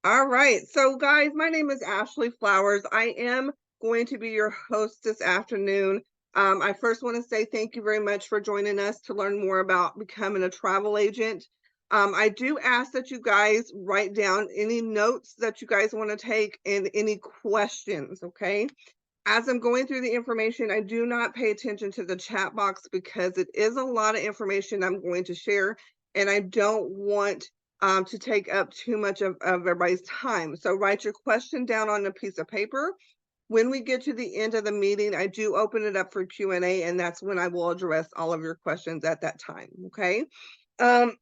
All right. So, guys, my name is Ashley Flowers. I am going to be your host this afternoon. I first want to say thank you very much for joining us to learn more about becoming a travel agent. I do ask that you guys write down any notes that you guys want to take and any questions, okay? As I'm going through the information, I do not pay attention to the chat box because it is a lot of information I'm going to share, and I don't want to take up too much of everybody's time. So write your question down on a piece of paper. When we get to the end of the meeting, I do open it up for Q&A, and that's when I will address all of your questions at that time. Okay. Um,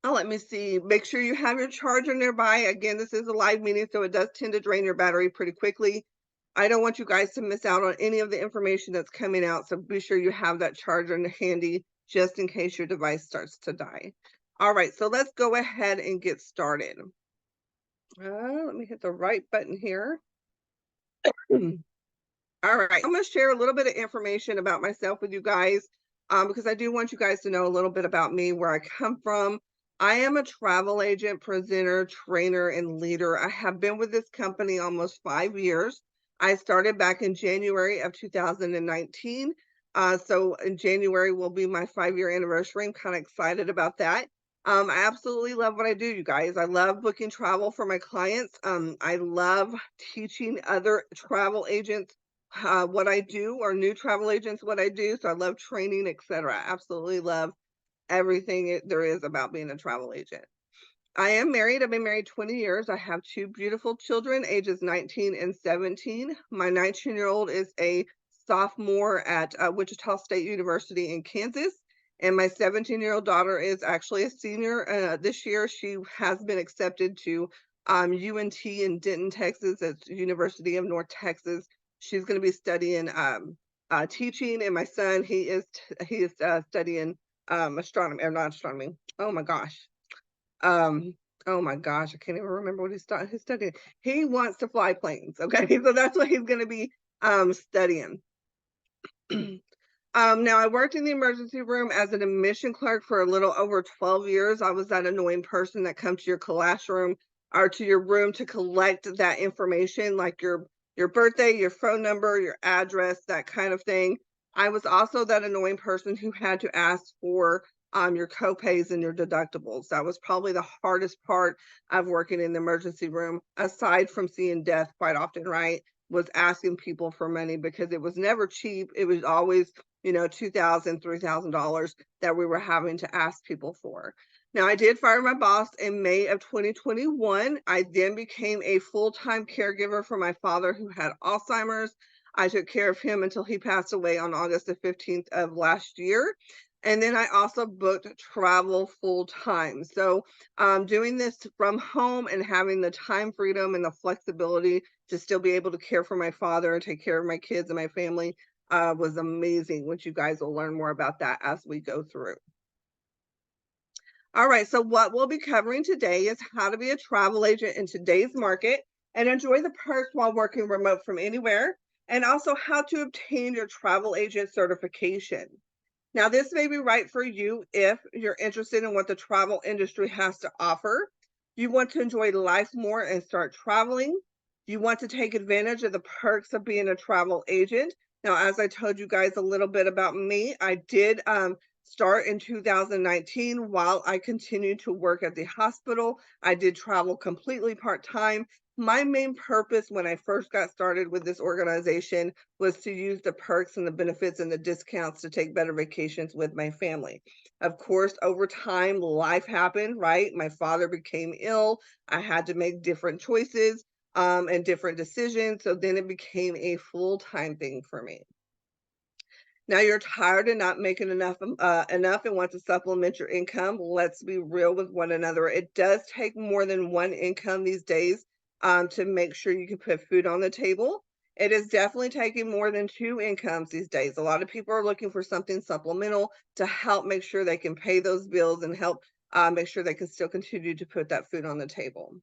let me see. Make sure you have your charger nearby. Again, this is a live meeting, so it does tend to drain your battery pretty quickly. I don't want you guys to miss out on any of the information that's coming out, so be sure you have that charger handy just in case your device starts to die. All right, so let's go ahead and get started. Let me hit the right button here. All right, I'm going to share a little bit of information about myself with you guys because I do want you guys to know a little bit about me, where I come from. I am a travel agent, presenter, trainer, and leader. I have been with this company almost 5 years. I started back in January of 2019. So in January will be my 5 year anniversary. I'm kind of excited about that. I absolutely love what I do, you guys. I love booking travel for my clients. I love teaching other travel agents what I do, or new travel agents what I do. So I love training, etc. Absolutely love everything there is about being a travel agent. I am married. I've been married 20 years. I have two beautiful children, ages 19 and 17. My 19-year-old is a sophomore at Wichita State University in Kansas. And my 17-year-old daughter is actually a senior this year. She has been accepted to UNT in Denton, Texas, at University of North Texas. She's going to be studying teaching, and my son, he is studying astronomy, or not astronomy. Oh my gosh, oh my gosh, I can't even remember what he's studying. He wants to fly planes. Okay, so that's what he's going to be studying. Now I worked in the emergency room as an admission clerk for a little over 12 years. I was that annoying person that comes to your classroom or to your room to collect that information, like your birthday, your phone number, your address, that kind of thing. I was also that annoying person who had to ask for your copays and your deductibles. That was probably the hardest part of working in the emergency room, aside from seeing death quite often, right? Was asking people for money because it was never cheap. It was always, $2,000, $3,000 that we were having to ask people for. Now, I did fire my boss in May of 2021. I then became a full-time caregiver for my father, who had Alzheimer's. I took care of him until he passed away on August the 15th of last year. And then I also booked travel full time. So, doing this from home and having the time freedom and the flexibility to still be able to care for my father and take care of my kids and my family was amazing, which you guys will learn more about that as we go through. All right, so what we'll be covering today is how to be a travel agent in today's market and enjoy the perks while working remote from anywhere, and also how to obtain your travel agent certification. Now, this may be right for you if you're interested in what the travel industry has to offer. You want to enjoy life more and start traveling. You want to take advantage of the perks of being a travel agent. Now, as I told you guys a little bit about me, I did start in 2019 while I continued to work at the hospital. I did travel completely part time. My main purpose when I first got started with this organization was to use the perks and the benefits and the discounts to take better vacations with my family. Of course, over time, life happened, right? My father became ill. I had to make different choices and different decisions. So then it became a full time thing for me. Now you're tired and not making enough and want to supplement your income. Let's be real with one another. It does take more than one income these days to make sure you can put food on the table. It is definitely taking more than two incomes these days. A lot of people are looking for something supplemental to help make sure they can pay those bills and help make sure they can still continue to put that food on the table.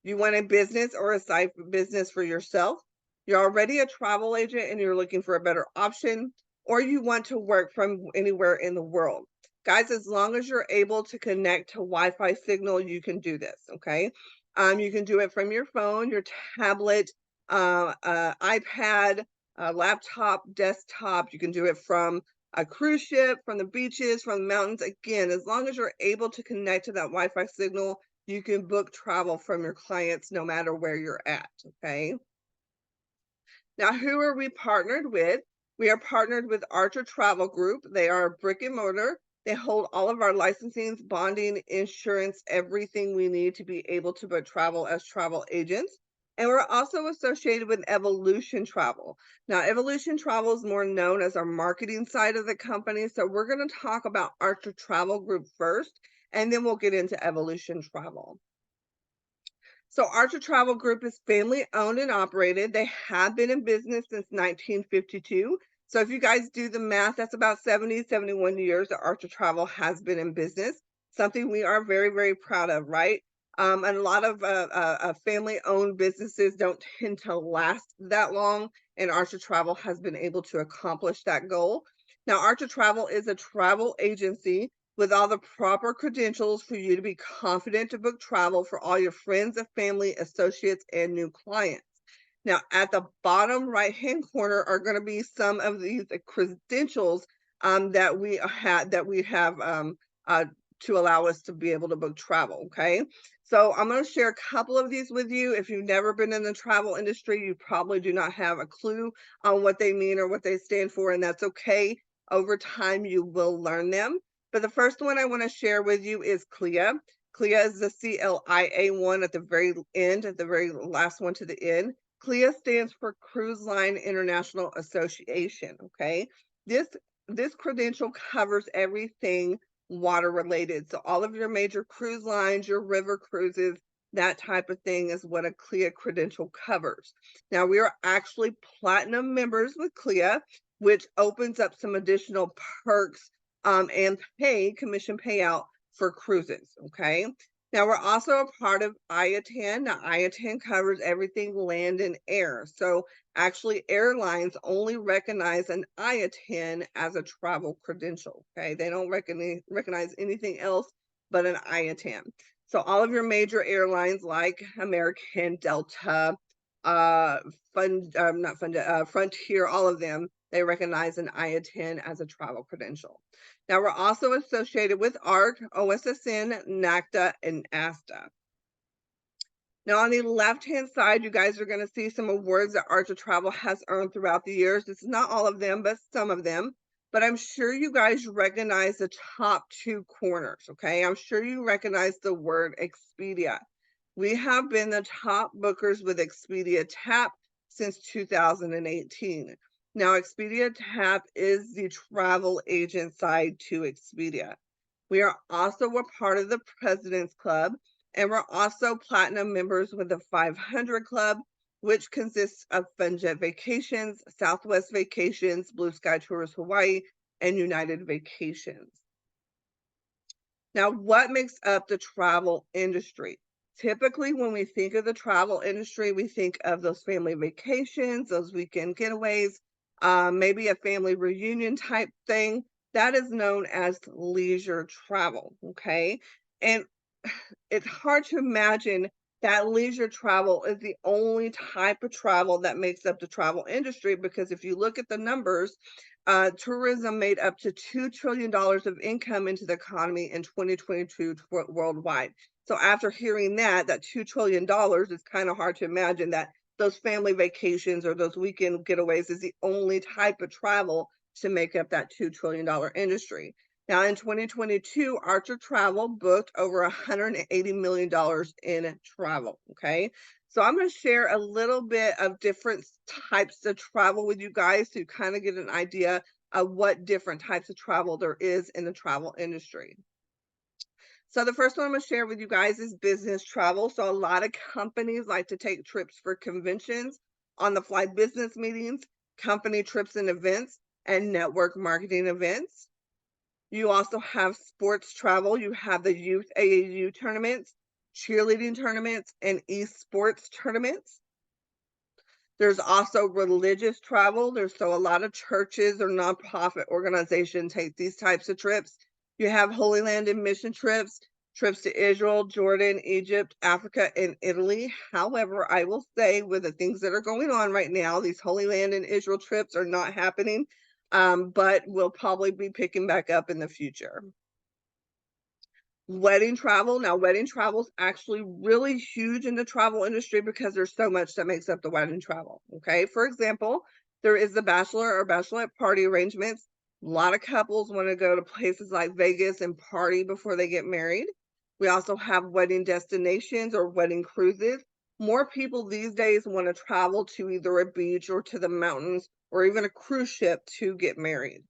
You want a business or a side business for yourself. You're already a travel agent and you're looking for a better option, or you want to work from anywhere in the world. Guys, as long as you're able to connect to Wi Fi signal, you can do this. Okay. You can do it from your phone, your tablet, iPad, laptop, desktop. You can do it from a cruise ship, from the beaches, from the mountains. Again, as long as you're able to connect to that Wi-Fi signal, you can book travel from your clients no matter where you're at, okay? Now, who are we partnered with? We are partnered with Archer Travel Group. They are brick and mortar. They hold all of our licensing, bonding, insurance, everything we need to be able to book travel as travel agents. And we're also associated with Evolution Travel. Now, Evolution Travel is more known as our marketing side of the company. So we're going to talk about Archer Travel Group first, and then we'll get into Evolution Travel. So Archer Travel Group is family owned and operated. They have been in business since 1952. So if you guys do the math, that's about 70, 71 years that Archer Travel has been in business. Something we are very, very proud of, right? And a lot of family owned businesses don't tend to last that long. And Archer Travel has been able to accomplish that goal. Now, Archer Travel is a travel agency with all the proper credentials for you to be confident to book travel for all your friends and family, associates, and new clients. Now, at the bottom right-hand corner are going to be some of these credentials that we have uh, to allow us to be able to book travel. Okay, so I'm going to share a couple of these with you. If you've never been in the travel industry, you probably do not have a clue on what they mean or what they stand for, and that's okay. Over time, you will learn them. But the first one I want to share with you is CLIA. CLIA is the CLIA one at the very end, at the very last one to the end. CLIA stands for Cruise Line International Association. Okay, this this credential covers everything water related. So all of your major cruise lines, your river cruises, that type of thing is what a CLIA credential covers. Now we are actually platinum members with CLIA, which opens up some additional perks and commission payout for cruises. Okay. Now we're also a part of IATAN. Now IATAN covers everything land and air. So actually airlines only recognize an IATAN as a travel credential. Okay. They don't recognize anything else but an IATAN. So all of your major airlines like American, Delta, uh, not Fund, Frontier, all of them, they recognize an IATAN as a travel credential. Now, we're also associated with ARC, OSSN, NACTA, and ASTA. Now, on the left-hand side, you guys are going to see some awards that Archer Travel has earned throughout the years. This is not all of them, but some of them. But I'm sure you guys recognize the top two corners, okay? I'm sure you recognize the word Expedia. We have been the top bookers with Expedia Tap since 2018. Now, Expedia Tap is the travel agent side to Expedia. We are also a part of the President's Club, and we're also platinum members with the 500 Club, which consists of Funjet Vacations, Southwest Vacations, Blue Sky Tours Hawaii, and United Vacations. Now, what makes up the travel industry? Typically, when we think of the travel industry, we think of those family vacations, those weekend getaways, maybe a family reunion type thing. That is known as leisure travel, okay? And it's hard to imagine that leisure travel is the only type of travel that makes up the travel industry, because if you look at the numbers, tourism made up to $2 trillion of income into the economy in 2022 worldwide. So after hearing that $2 trillion, it's kind of hard to imagine that those family vacations or those weekend getaways is the only type of travel to make up that $2 trillion industry. Now, in 2022, Archer Travel booked over $180 million in travel. Okay. So I'm going to share a little bit of different types of travel with you guys to kind of get an idea of what different types of travel there is in the travel industry. So the first one I'm going to share with you guys is business travel. So a lot of companies like to take trips for conventions, on the fly business meetings, company trips and events, and network marketing events. You also have sports travel. You have the youth AAU tournaments, cheerleading tournaments, and esports tournaments. There's also religious travel. So a lot of churches or nonprofit organizations take these types of trips. You have Holy Land and mission trips, trips to Israel, Jordan, Egypt, Africa, and Italy. However, I will say with the things that are going on right now, these Holy Land and Israel trips are not happening, but we'll probably be picking back up in the future. Wedding travel. Now, wedding travel is actually really huge in the travel industry because there's so much that makes up the wedding travel. Okay. For example, there is the bachelor or bachelorette party arrangements. A lot of couples want to go to places like Vegas and party before they get married. We also have wedding destinations or wedding cruises. More people these days want to travel to either a beach or to the mountains or even a cruise ship to get married.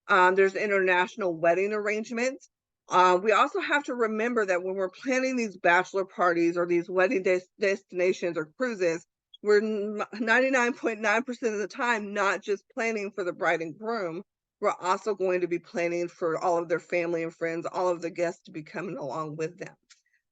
There's international wedding arrangements. We also have to remember that when we're planning these bachelor parties or these wedding destinations or cruises, we're 99.9% of the time not just planning for the bride and groom. We're also going to be planning for all of their family and friends, all of the guests to be coming along with them.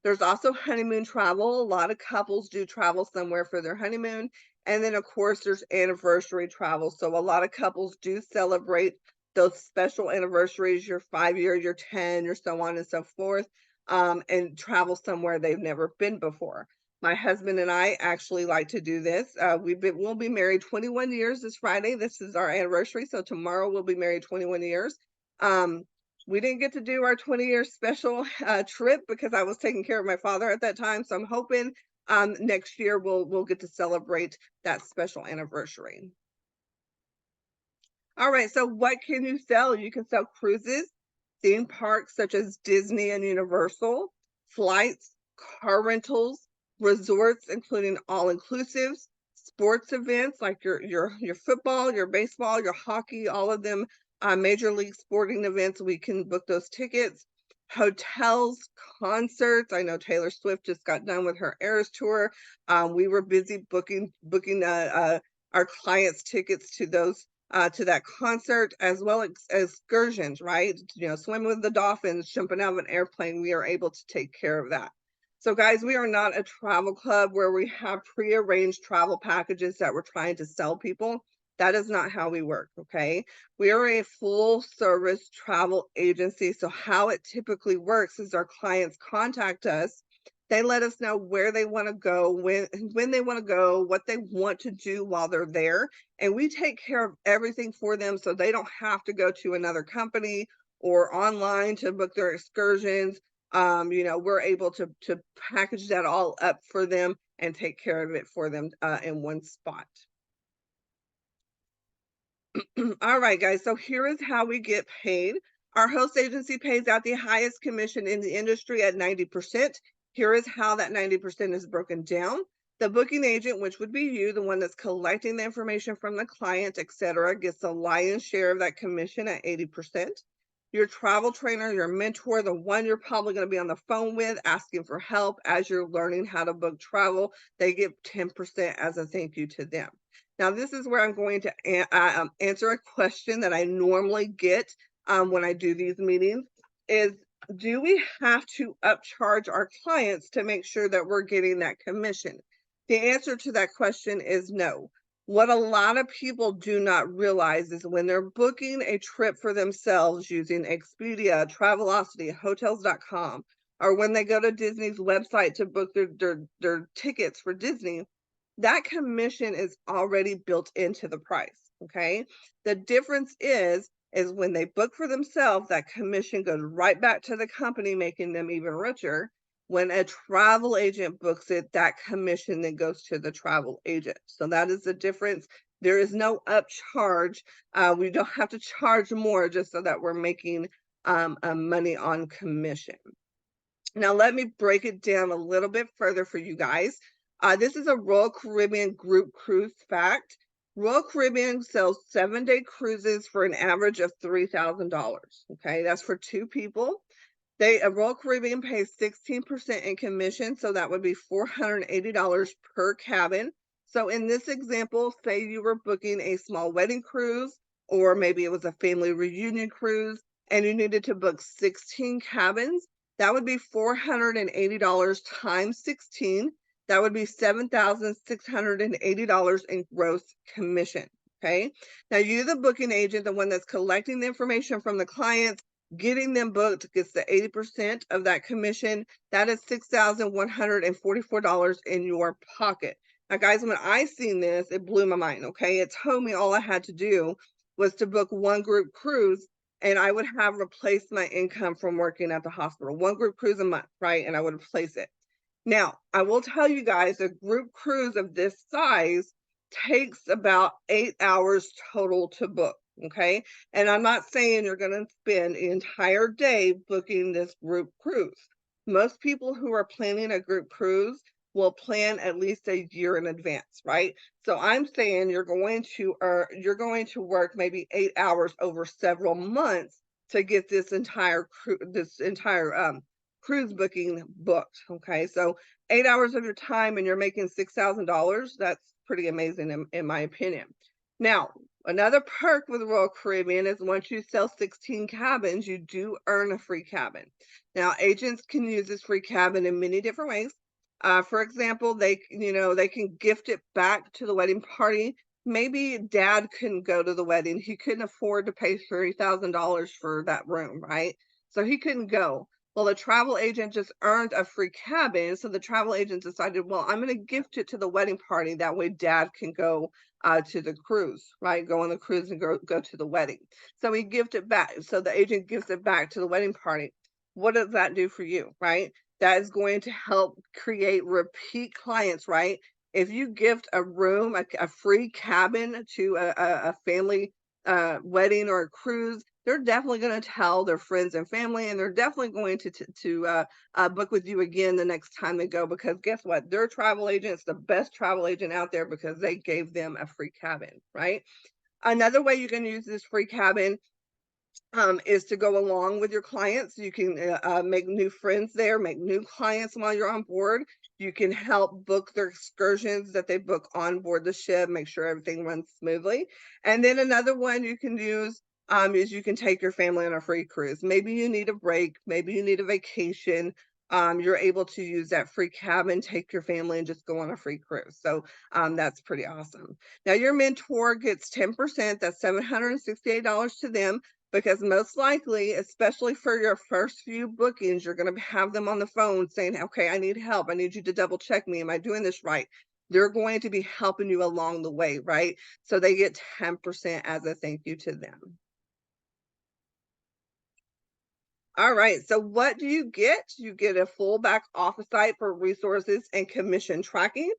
There's also honeymoon travel. A lot of couples do travel somewhere for their honeymoon. And then, of course, there's anniversary travel. So, a lot of couples do celebrate those special anniversaries, your 5 year, your 10, your so on and so forth, and travel somewhere they've never been before. My husband and I actually like to do this. We'll be married 21 years this Friday. This is our anniversary. So, tomorrow we'll be married 21 years. Um, we didn't get to do our 20-year special trip because I was taking care of my father at that time. So I'm hoping next year we'll get to celebrate that special anniversary. All right, so what can you sell? You can sell cruises, theme parks such as Disney and Universal, flights, car rentals, resorts, including all inclusives, sports events like your football, your baseball, your hockey, all of them, major league sporting events. We can book those tickets. Hotels, concerts. I know Taylor Swift just got done with her Eras tour. We were busy booking our clients' tickets to that concert, as well as excursions, right? You know, swimming with the dolphins, jumping out of an airplane, we are able to take care of that. So, guys, we are not a travel club where we have prearranged travel packages that we're trying to sell people. That is not how we work, okay? We are a full service travel agency. So, how it typically works is our clients contact us. They let us know where they want to go, when they want to go, what they want to do while they're there, and we take care of everything for them so they don't have to go to another company or online to book their excursions. You know, we're able to package that all up for them and take care of it for them in one spot. All right, guys. So here is how we get paid. Our host agency pays out the highest commission in the industry at 90%. Here is how that 90% is broken down. The booking agent, which would be you, the one that's collecting the information from the client, etc., gets the lion's share of that commission at 80%. Your travel trainer, your mentor, the one you're probably going to be on the phone with asking for help as you're learning how to book travel, they get 10% as a thank you to them. Now, this is where I'm going to answer a question that I normally get when I do these meetings is, do we have to upcharge our clients to make sure that we're getting that commission? The answer to that question is no. What a lot of people do not realize is when they're booking a trip for themselves using Expedia, Travelocity, Hotels.com, or when they go to Disney's website to book their tickets for Disney, that commission is already built into the price. Okay. The difference is when they book for themselves, that commission goes right back to the company, making them even richer. When a travel agent books it, that commission then goes to the travel agent. So that is the difference. There is no upcharge. We don't have to charge more just so that we're making money on commission. Now, let me break it down a little bit further for you guys. This is a Royal Caribbean group cruise fact. Royal Caribbean sells 7-day cruises for an average of $3,000. Okay, that's for two people. Royal Caribbean pays 16% in commission, so that would be $480 per cabin. So in this example, say you were booking a small wedding cruise, or maybe it was a family reunion cruise, and you needed to book 16 cabins. That would be $480 times 16. That would be $7,680 in gross commission. Okay. Now, you, the booking agent, the one that's collecting the information from the clients, Getting them booked gets the 80% of that commission. That is $6,144 in your pocket. Now, guys, when I seen this, it blew my mind. Okay. It told me all I had to do was to book one group cruise and I would have replaced my income from working at the hospital. One group cruise a month, right? And I would replace it. Now, I will tell you guys a group cruise of this size takes about 8 hours total to book. Okay. And I'm not saying you're going to spend the entire day booking this group cruise. Most people who are planning a group cruise will plan at least a year in advance, right? So I'm saying you're going to work maybe 8 hours over several months to get this entire cruise booking booked. Okay, so 8 hours of your time and you're making $6,000. That's pretty amazing in my opinion. Now, another perk with Royal Caribbean is once you sell 16 cabins, you do earn a free cabin. Now, agents can use this free cabin in many different ways. For example, they can gift it back to the wedding party. Maybe dad couldn't go to the wedding. He couldn't afford to pay $30,000 for that room, right? So he couldn't go. Well, the travel agent just earned a free cabin. So the travel agent decided, well, I'm going to gift it to the wedding party. That way dad can go to the cruise, right? Go on the cruise and go to the wedding. So he gifted back. So the agent gives it back to the wedding party. What does that do for you, right? That is going to help create repeat clients, right? If you gift a room, a free cabin to a family wedding or a cruise, they're definitely going to tell their friends and family, and they're definitely going to book with you again the next time they go. Because guess what? Their travel agent's the best travel agent out there because they gave them a free cabin, right? Another way you can use this free cabin is to go along with your clients. You can make new friends there, make new clients while you're on board. You can help book their excursions that they book on board the ship, make sure everything runs smoothly. And then another one you can use is you can take your family on a free cruise. Maybe you need a break, maybe you need a vacation. You're able to use that free cabin, take your family, and just go on a free cruise. So that's pretty awesome. Now, your mentor gets 10%, that's $768 to them because most likely, especially for your first few bookings, you're going to have them on the phone saying, okay, I need help. I need you to double check me. Am I doing this right? They're going to be helping you along the way, right? So they get 10% as a thank you to them. All right. So what do you get? You get a full back office site for resources and commission tracking,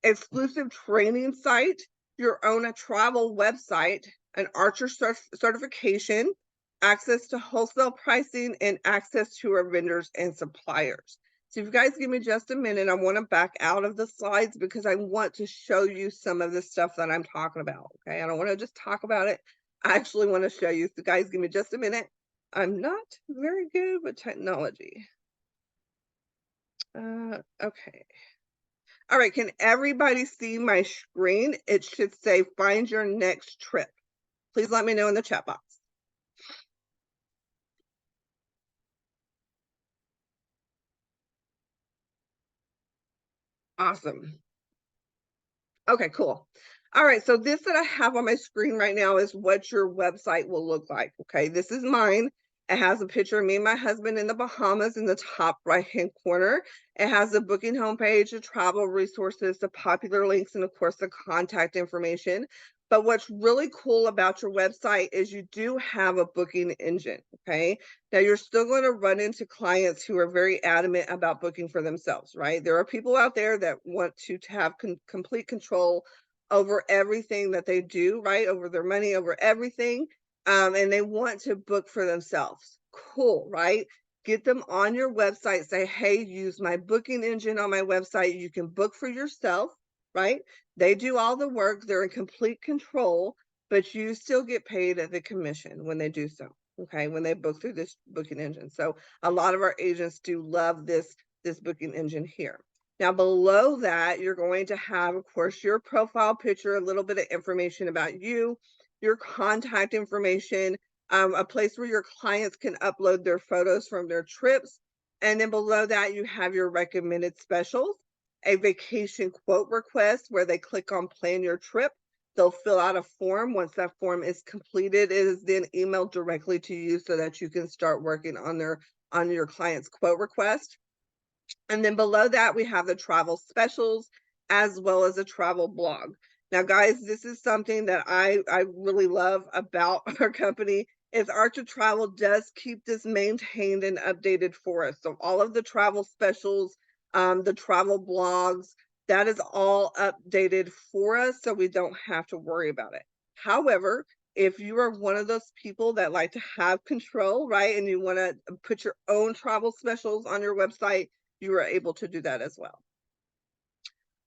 exclusive training site, your own travel website, an Archer certification, access to wholesale pricing, and access to our vendors and suppliers. So if you guys give me just a minute, I want to back out of the slides because I want to show you some of the stuff that I'm talking about. Okay. I don't want to just talk about it. I actually want to show you. So guys, give me just a minute. I'm not very good with technology. Okay. All right, can everybody see my screen? It should say find your next trip. Please let me know in the chat box. Awesome. Okay, cool. All right, so this that I have on my screen right now is what your website will look like. Okay, this is mine. It has a picture of me and my husband in the Bahamas in the top right-hand corner. It has the booking homepage, the travel resources, the popular links, and of course the contact information. But what's really cool about your website is you do have a booking engine. Okay, now you're still going to run into clients who are very adamant about booking for themselves, right? There are people out there that want to have complete control over everything that they do, right? Over their money, over everything. And they want to book for themselves. Cool, right? Get them on your website. Say, hey, use my booking engine on my website. You can book for yourself, right? They do all the work. They're in complete control, but you still get paid at the commission when they do so. Okay, when they book through this booking engine. So a lot of our agents do love this booking engine here. Now below that, you're going to have, of course, your profile picture, a little bit of information about you, your contact information, a place where your clients can upload their photos from their trips. And then below that, you have your recommended specials, a vacation quote request where they click on plan your trip. They'll fill out a form. Once that form is completed, it is then emailed directly to you so that you can start working on your client's quote request. And then below that, we have the travel specials as well as a travel blog. Now, guys, this is something that I really love about our company is Archer Travel does keep this maintained and updated for us. So all of the travel specials, the travel blogs, that is all updated for us, so we don't have to worry about it. However, if you are one of those people that like to have control, right, and you want to put your own travel specials on your website, you are able to do that as well.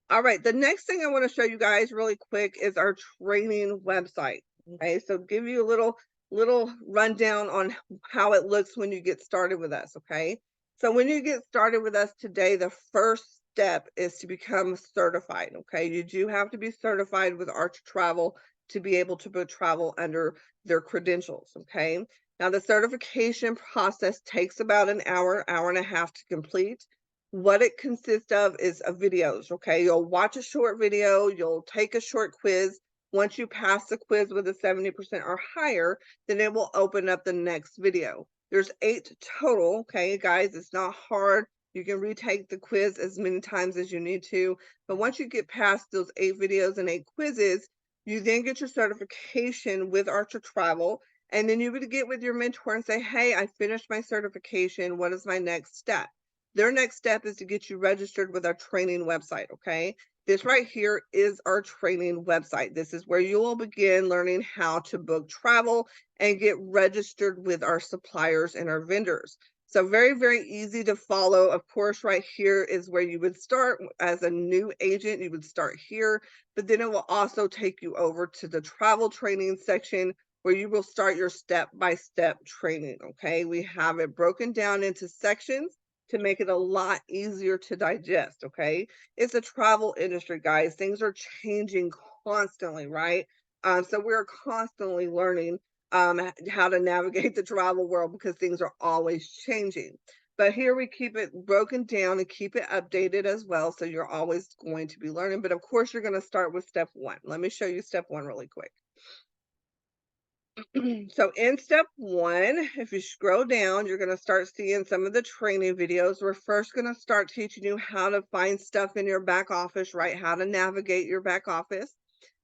All right, the next thing I want to show you guys really quick is our training website. Okay, so give you a little rundown on how it looks when you get started with us. Okay, so when you get started with us today, the first step is to become certified. Okay, you do have to be certified with Arch Travel to be able to book travel under their credentials. Okay, now the certification process takes about an hour and a half to complete. What it consists of is videos, okay? You'll watch a short video, you'll take a short quiz. Once you pass the quiz with a 70% or higher, then it will open up the next video. There's 8 total, okay, guys? It's not hard. You can retake the quiz as many times as you need to. But once you get past those 8 videos and 8 quizzes, you then get your certification with Archer Travel. And then you would get with your mentor and say, hey, I finished my certification. What is my next step? Their next step is to get you registered with our training website, okay? This right here is our training website. This is where you will begin learning how to book travel and get registered with our suppliers and our vendors. So very, very easy to follow. Of course, right here is where you would start as a new agent. You would start here, but then it will also take you over to the travel training section where you will start your step-by-step training, okay? We have it broken down into sections to make it a lot easier to digest, okay? It's a travel industry, guys. Things are changing constantly, right? So we're constantly learning how to navigate the travel world because things are always changing. But here we keep it broken down and keep it updated as well. So you're always going to be learning. But of course, you're going to start with step 1. Let me show you step 1 really quick. So in step 1, if you scroll down, you're going to start seeing some of the training videos. We're first going to start teaching you how to find stuff in your back office, right? How to navigate your back office.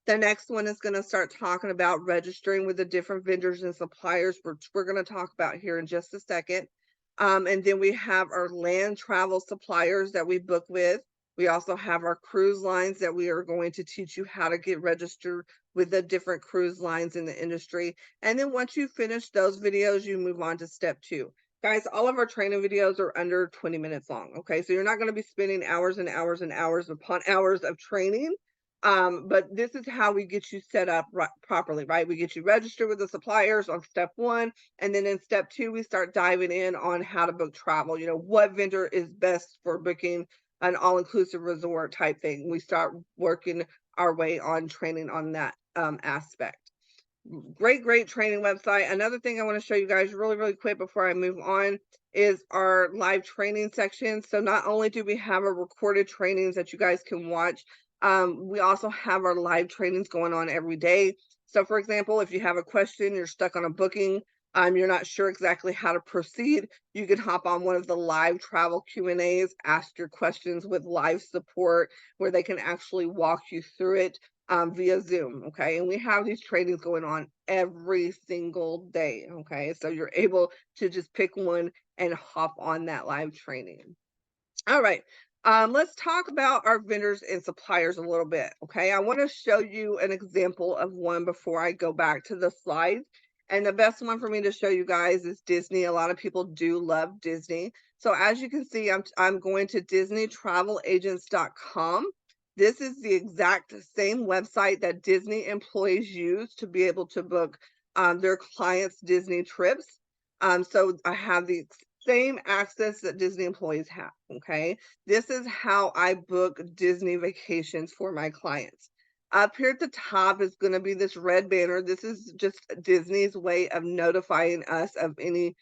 The next one is going to start talking about registering with the different vendors and suppliers, which we're going to talk about here in just a second. And then we have our land travel suppliers that we book with. We also have our cruise lines that we are going to teach you how to get registered with the different cruise lines in the industry. And then once you finish those videos, you move on to step 2. Guys, all of our training videos are under 20 minutes long. Okay, so you're not going to be spending hours and hours and hours upon hours of training. But this is how we get you set up properly, right? We get you registered with the suppliers on step 1. And then in step 2, we start diving in on how to book travel. You know, what vendor is best for booking an all-inclusive resort type thing. We start working our way on training on that aspect. Great training website. Another thing I want to show you guys really, really quick before I move on is our live training section. So not only do we have our recorded trainings that you guys can watch, we also have our live trainings going on every day. So for example, if you have a question, you're stuck on a booking, you're not sure exactly how to proceed, you can hop on one of the live travel Q&As, ask your questions with live support where they can actually walk you through it via Zoom. Okay. And we have these trainings going on every single day. Okay. So you're able to just pick one and hop on that live training. All right. Let's talk about our vendors and suppliers a little bit. Okay. I want to show you an example of one before I go back to the slides. And the best one for me to show you guys is Disney. A lot of people do love Disney. So as you can see, I'm going to DisneyTravelAgents.com. This is the exact same website that Disney employees use to be able to book their clients' Disney trips. So I have the same access that Disney employees have. Okay. This is how I book Disney vacations for my clients. Up here at the top is going to be this red banner. This is just Disney's way of notifying us of any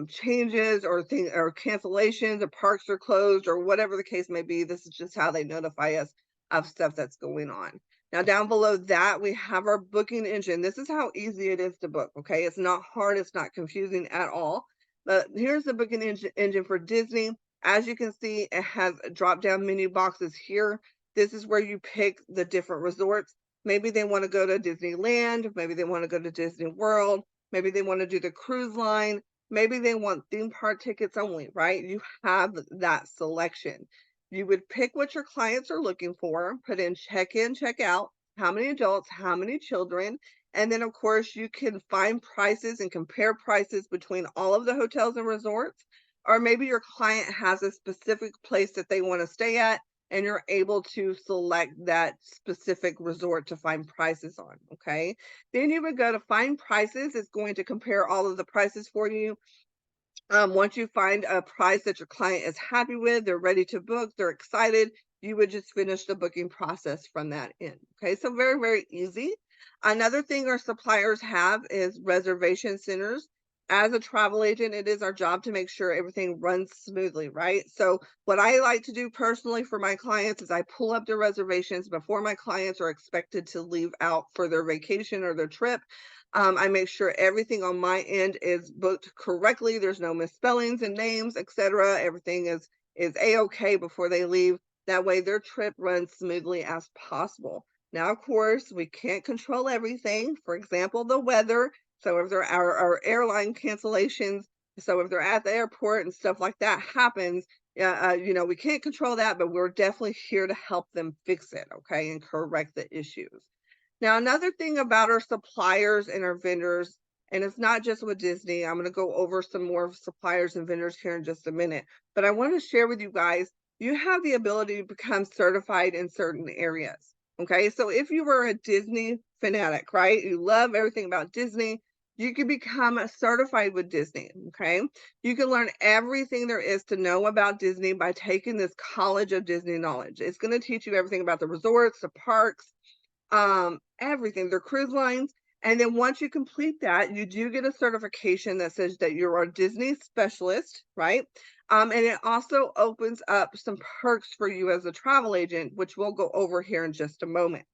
changes or cancellations or parks are closed or whatever the case may be. This is just how they notify us of stuff that's going on. Now, down below that, we have our booking engine. This is how easy it is to book, okay? It's not hard, it's not confusing at all. But here's the booking engine for Disney. As you can see, it has drop-down menu boxes here. This is where you pick the different resorts. Maybe they want to go to Disneyland, maybe they want to go to Disney World, maybe they want to do the cruise line, maybe they want theme park tickets only, right? You have that selection. You would pick what your clients are looking for, put in, check out, how many adults, how many children, and then of course you can find prices and compare prices between all of the hotels and resorts. Or maybe your client has a specific place that they want to stay at, and you're able to select that specific resort to find prices on. Okay. Then you would go to find prices. It's going to compare all of the prices for you. Once you find a price that your client is happy with, they're ready to book, they're excited, you would just finish the booking process from that end. Okay, so very, very easy. Another thing our suppliers have is reservation centers. As a travel agent, it is our job to make sure everything runs smoothly, right? So, what I like to do personally for my clients is I pull up their reservations before my clients are expected to leave out for their vacation or their trip. I make sure everything on my end is booked correctly. There's no misspellings and names, etc. Everything is a-okay before they leave. That way their trip runs smoothly as possible. Now, of course, we can't control everything. For example, the weather. So if there are our airline cancellations, so if they're at the airport and stuff like that happens, we can't control that, but we're definitely here to help them fix it, okay, and correct the issues. Now, another thing about our suppliers and our vendors, and it's not just with Disney, I'm going to go over some more suppliers and vendors here in just a minute, but I want to share with you guys, you have the ability to become certified in certain areas. Okay, so if you were a Disney fanatic, right, you love everything about Disney, you can become certified with Disney. Okay, you can learn everything there is to know about Disney by taking this College of Disney Knowledge. It's going to teach you everything about the resorts, the parks, everything, their cruise lines. And then once you complete that, you do get a certification that says that you're a Disney specialist, right? And it also opens up some perks for you as a travel agent, which we'll go over here in just a moment.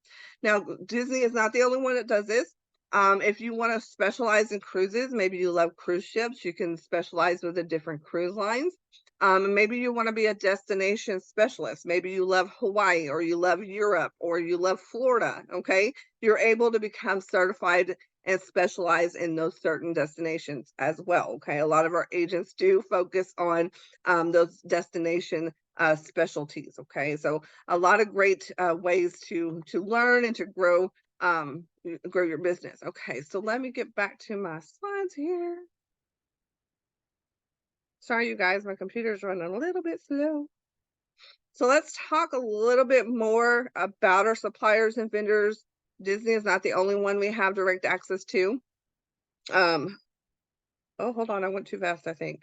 Now, Disney is not the only one that does this. If you want to specialize in cruises, maybe you love cruise ships, you can specialize with the different cruise lines. Maybe you want to be a destination specialist. Maybe you love Hawaii or you love Europe or you love Florida. Okay. You're able to become certified and specialize in those certain destinations as well. Okay. A lot of our agents do focus on those destination specialties. Okay. So a lot of great ways to learn and to grow your business. Okay. So let me get back to my slides here. Sorry, you guys, my computer's running a little bit slow. So let's talk a little bit more about our suppliers and vendors. Disney is not the only one we have direct access to. Um, oh, hold on, I went too fast, I think.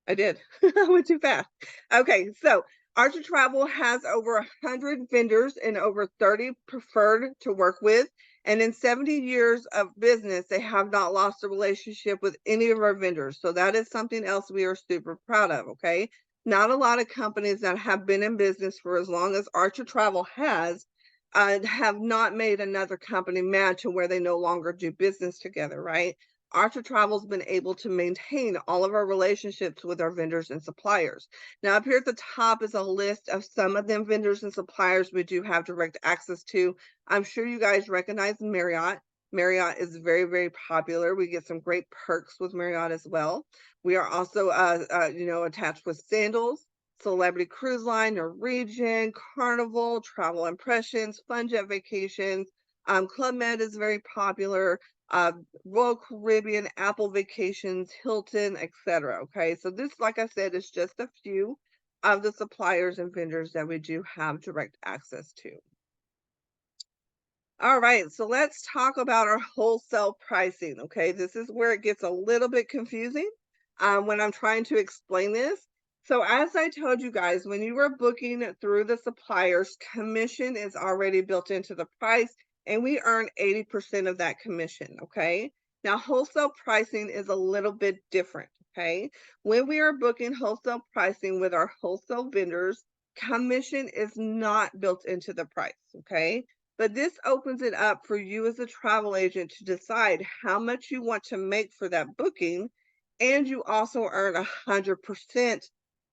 I did. I went too fast. Okay, so Archer Travel has over 100 vendors and over 30 preferred to work with. And in 70 years of business, they have not lost a relationship with any of our vendors. So that is something else we are super proud of. Okay. Not a lot of companies that have been in business for as long as Archer Travel has have not made another company mad to where they no longer do business together, right? Archer Travel's been able to maintain all of our relationships with our vendors and suppliers. Now, up here at the top is a list of some of them vendors and suppliers we do have direct access to. I'm sure you guys recognize Marriott. Marriott is very, very popular. We get some great perks with Marriott as well. We are also, attached with Sandals, Celebrity Cruise Line, Norwegian, Carnival, Travel Impressions, Fun Jet Vacations. Club Med is very popular. uh, Royal Caribbean, Apple Vacations, Hilton, etc. Okay, so this, like I said, is just a few of the suppliers and vendors that we do have direct access to. All right, so let's talk about our wholesale pricing. Okay, this is where it gets a little bit confusing when I'm trying to explain this. So, as I told you guys, when you are booking through the suppliers, commission is already built into the price, and we earn 80% of that commission. Okay, now wholesale pricing is a little bit different. Okay, when we are booking wholesale pricing with our wholesale vendors, Commission is not built into the price, okay? But this opens it up for you as a travel agent to decide how much you want to make for that booking, and you also earn 100%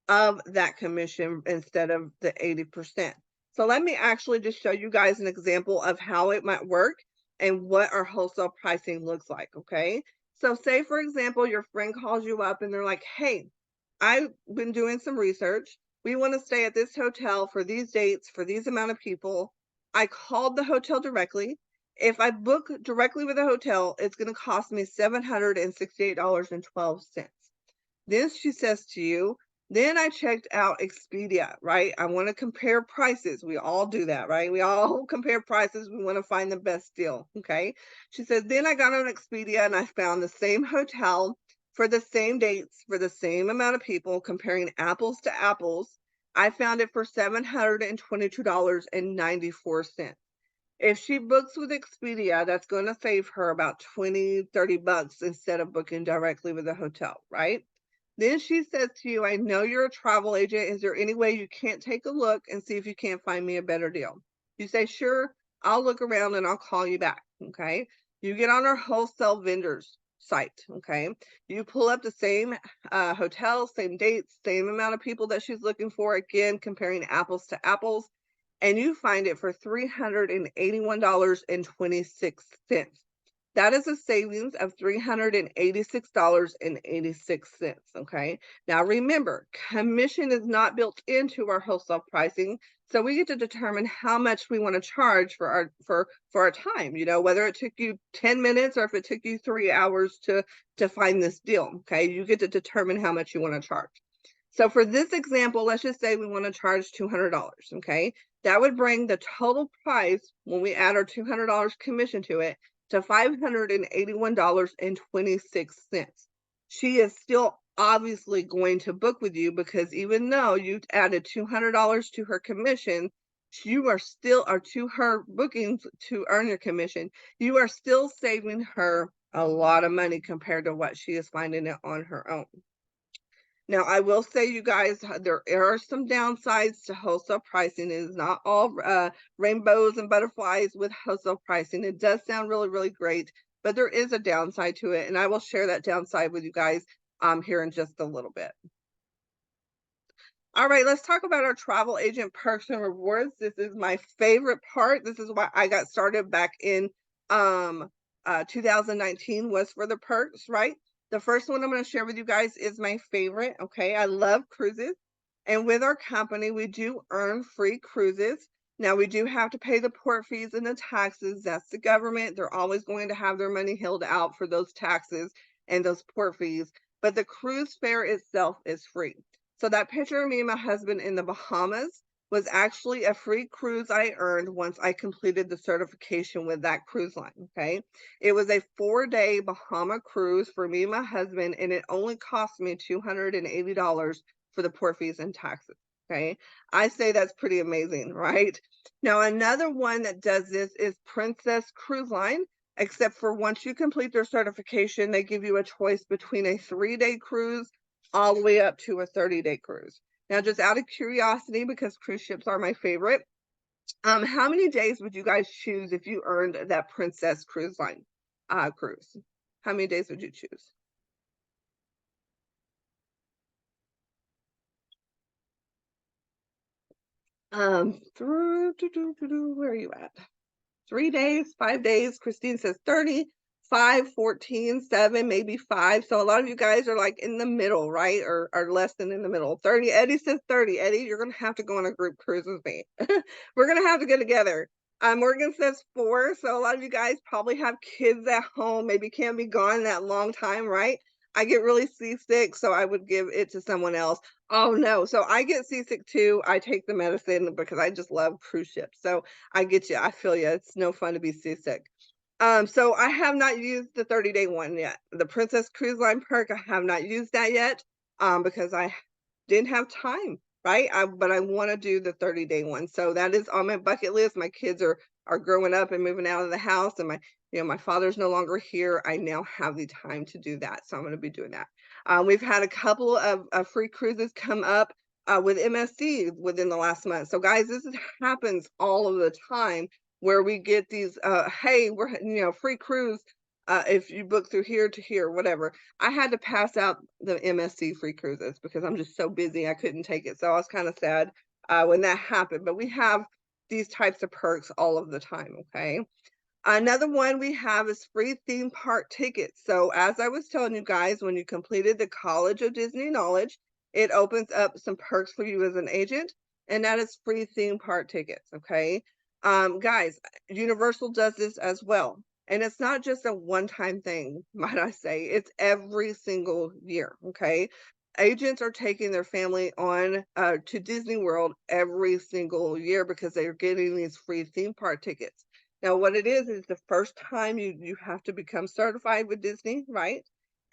of that commission instead of the 80%. So let me actually just show you guys an example of how it might work and what our wholesale pricing looks like, okay? So say for example, your friend calls you up and they're like, "Hey, I've been doing some research. We want to stay at this hotel for these dates, for these amount of people." I called the hotel directly. If I book directly with the hotel, it's going to cost me $768.12. Then she says to you, then I checked out Expedia, right? I want to compare prices. We all do that, right? We all compare prices. We want to find the best deal. Okay. She says, then I got on Expedia and I found the same hotel for the same dates, for the same amount of people, comparing apples to apples. I found it for $722.94. If she books with Expedia, that's going to save her about 20, 30 bucks instead of booking directly with the hotel, right? Then she says to you, I know you're a travel agent. Is there any way you can't take a look and see if you can't find me a better deal? You say, sure, I'll look around and I'll call you back. Okay. You get on our wholesale vendors site. Okay. You pull up the same hotel, same dates, same amount of people that she's looking for. Again, comparing apples to apples, and you find it for $381.26. That is a savings of $386.86. Okay. Now remember, commission is not built into our wholesale pricing. So we get to determine how much we want to charge for our time, whether it took you 10 minutes or if it took you 3 hours to find this deal. Okay. You get to determine how much you want to charge. So for this example, let's just say we want to charge $200, okay? That would bring the total price when we add our $200 commission to it to $581.26. She is still obviously going to book with you because even though you added $200 to her commission, you are still, or to her bookings to earn your commission, you are still saving her a lot of money compared to what she is finding it on her own. Now, I will say, you guys, there are some downsides to wholesale pricing. It is not all rainbows and butterflies with wholesale pricing. It does sound really, really great, but there is a downside to it, and I will share that downside with you guys here in just a little bit. All right, let's talk about our travel agent perks and rewards. This is my favorite part. This is why I got started back in 2019 was for the perks, right? The first one I'm going to share with you guys is my favorite. Okay, I love cruises. And with our company, we do earn free cruises. Now, we do have to pay the port fees and the taxes. That's the government. They're always going to have their money held out for those taxes and those port fees. But the cruise fare itself is free. So that picture of me and my husband in the Bahamas was actually a free cruise I earned once I completed the certification with that cruise line. Okay. It was a 4-day Bahama cruise for me and my husband, and it only cost me $280 for the port fees and taxes. Okay. I say that's pretty amazing, right? Now, another one that does this is Princess Cruise Line, except for once you complete their certification, they give you a choice between a 3-day cruise all the way up to a 30-day cruise. Now, just out of curiosity, because cruise ships are my favorite, how many days would you guys choose if you earned that Princess Cruise Line cruise? How many days would you choose? Where are you at? 3 days, 5 days. Christine says 30, 5, 14, 7, maybe 5. So a lot of you guys are like in the middle, right? Or are less than in the middle. 30. Eddie says 30. Eddie, you're going to have to go on a group cruise with me. We're going to have to get together. Morgan says 4. So a lot of you guys probably have kids at home, maybe can't be gone that long time, right? I get really seasick, so I would give it to someone else. Oh no. So I get seasick too. I take the medicine because I just love cruise ships. So I get you. I feel you. It's no fun to be seasick. So I have not used the 30-day one yet. The Princess Cruise Line perk, I have not used that yet because I didn't have time, right? But I want to do the 30-day one. So that is on my bucket list. My kids are growing up and moving out of the house, and my father's no longer here. I now have the time to do that. So I'm going to be doing that. We've had a couple of free cruises come up with MSC within the last month. So guys, happens all of the time where we get these, hey, we're, free cruise. If you book through here to here, whatever. I had to pass out the MSC free cruises because I'm just so busy. I couldn't take it. So I was kind of sad when that happened. But we have these types of perks all of the time. Okay. Another one we have is free theme park tickets. So, as I was telling you guys, when you completed the College of Disney Knowledge, it opens up some perks for you as an agent, and that is free theme park tickets. Okay. Guys, Universal does this as well. And it's not just a one time thing, might I say, it's every single year. Okay. Agents are taking their family on to Disney World every single year because they're getting these free theme park tickets. Now, what it is the first time you have to become certified with Disney, right?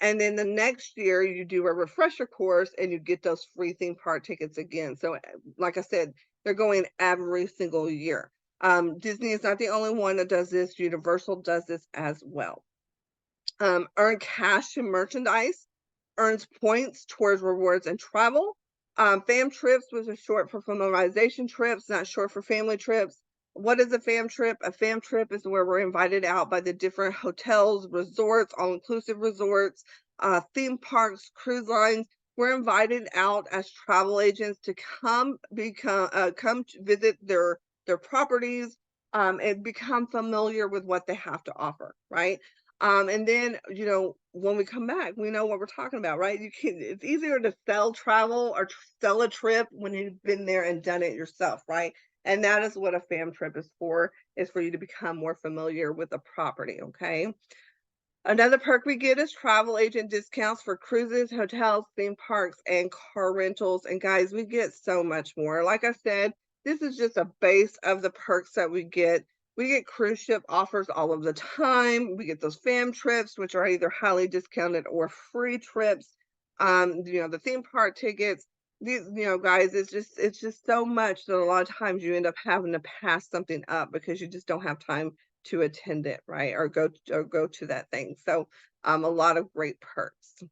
And then the next year you do a refresher course and you get those free theme park tickets again. So, like I said, they're going every single year. Disney is not the only one that does this. Universal does this as well. Earn cash and merchandise, earns points towards rewards and travel. Fam trips, which is short for familiarization trips, not short for family trips. What is a fam trip? A fam trip is where we're invited out by the different hotels, resorts, all inclusive resorts, theme parks, cruise lines. We're invited out as travel agents to come to visit their properties and become familiar with what they have to offer, right? And then, when we come back, we know what we're talking about, right? It's easier to sell travel or sell a trip when you've been there and done it yourself, right? And that is what a fam trip is for you to become more familiar with the property, okay? Another perk we get is travel agent discounts for cruises, hotels, theme parks, and car rentals. And guys, we get so much more. Like I said, this is just a base of the perks that we get. We get cruise ship offers all of the time. We get those fam trips, which are either highly discounted or free trips. The theme park tickets. These, guys, it's just so much that a lot of times you end up having to pass something up because you just don't have time to attend it, right? Or go to that thing. So a lot of great perks.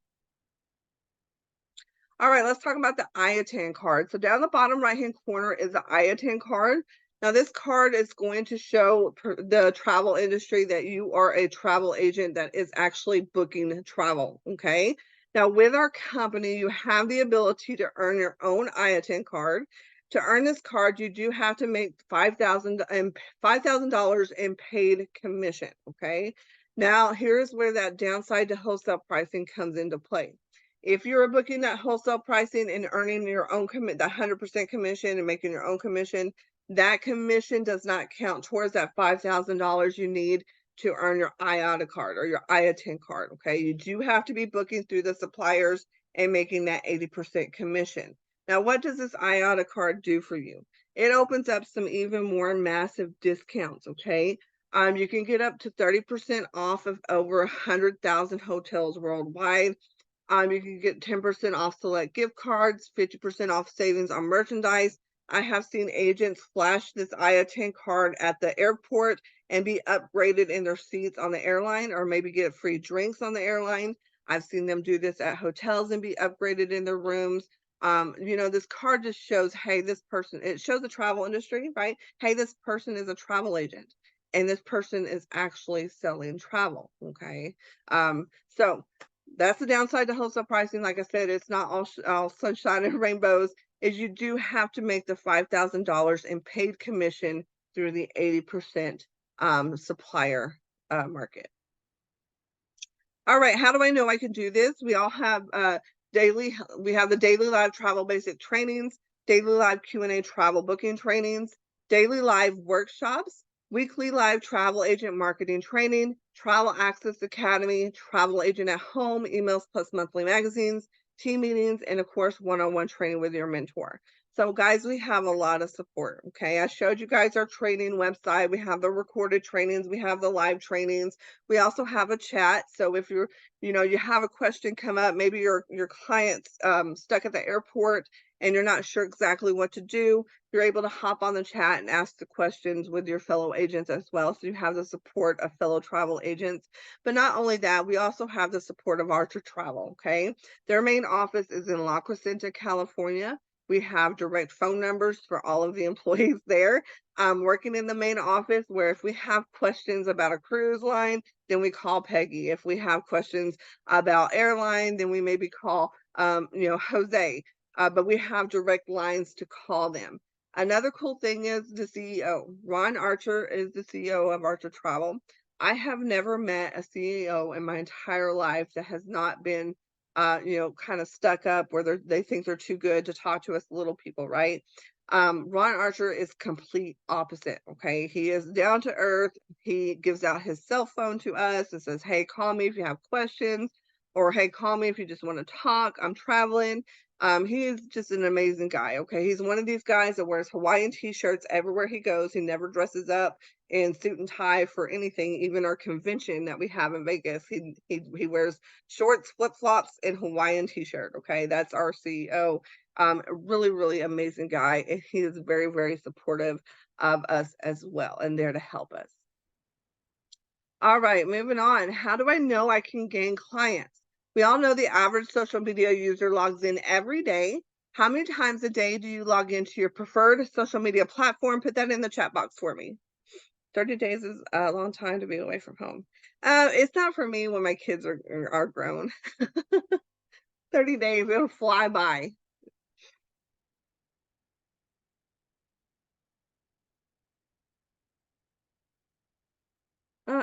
All right, let's talk about the IATAN card. So down the bottom right-hand corner is the IATAN card. Now this card is going to show the travel industry that you are a travel agent that is actually booking travel, okay? Now with our company, you have the ability to earn your own IATAN card. To earn this card, you do have to make $5,000 in paid commission, okay? Now here's where that downside to wholesale pricing comes into play. If you're booking that wholesale pricing and earning your own the 100% commission and making your own commission, that commission does not count towards that $5,000 you need to earn your IATA card or your IATIN card. Okay, you do have to be booking through the suppliers and making that 80% commission. Now, what does this IATA card do for you? It opens up some even more massive discounts. Okay, you can get up to 30% off of over 100,000 hotels worldwide. You can get 10% off select gift cards, 50% off savings on merchandise. I have seen agents flash this IATAN card at the airport and be upgraded in their seats on the airline, or maybe get free drinks on the airline. I've seen them do this at hotels and be upgraded in their rooms. This card just shows, hey, it shows the travel industry, right? Hey, this person is a travel agent and this person is actually selling travel. Okay. So that's the downside to wholesale pricing. Like I said, it's not all sunshine and rainbows. Is you do have to make the $5,000 in paid commission through the 80% supplier market. All right, how do I know I can do this? We all have we have the daily live travel basic trainings, daily live Q&A travel booking trainings, daily live workshops, weekly live travel agent marketing training, travel access academy, travel agent at home, emails plus monthly magazines, team meetings, and of course, one-on-one training with your mentor. So guys, we have a lot of support. Okay. I showed you guys our training website. We have the recorded trainings. We have the live trainings. We also have a chat. So if you have a question come up, maybe your client's stuck at the airport and you're not sure exactly what to do, you're able to hop on the chat and ask the questions with your fellow agents as well. So you have the support of fellow travel agents. But not only that, we also have the support of Archer Travel. Okay. Their main office is in La Crescenta, California. We have direct phone numbers for all of the employees there. Working in the main office, where if we have questions about a cruise line, then we call Peggy. If we have questions about airline, then we maybe call, Jose. But we have direct lines to call them. Another cool thing is the CEO. Ron Archer is the CEO of Archer Travel. I have never met a CEO in my entire life that has not been, kind of stuck up where they think they're too good to talk to us little people, right? Ron Archer is complete opposite. Okay, he is down to earth. He gives out his cell phone to us and says, "Hey, call me if you have questions," or "Hey, call me if you just want to talk. I'm traveling." He is just an amazing guy. Okay, he's one of these guys that wears Hawaiian t-shirts everywhere he goes. He never dresses up in suit and tie for anything. Even our convention that we have in Vegas, he wears shorts, flip-flops, and Hawaiian t-shirt. Okay, that's our CEO. A really, really amazing guy, and he is very, very supportive of us as well and there to help us. All right, moving on. How do I know I can gain clients? We all know the average social media user logs in every day. How many times a day do you log into your preferred social media platform? Put that in the chat box for me. 30 days is a long time to be away from home. It's not for me when my kids are grown. 30 days, it'll fly by.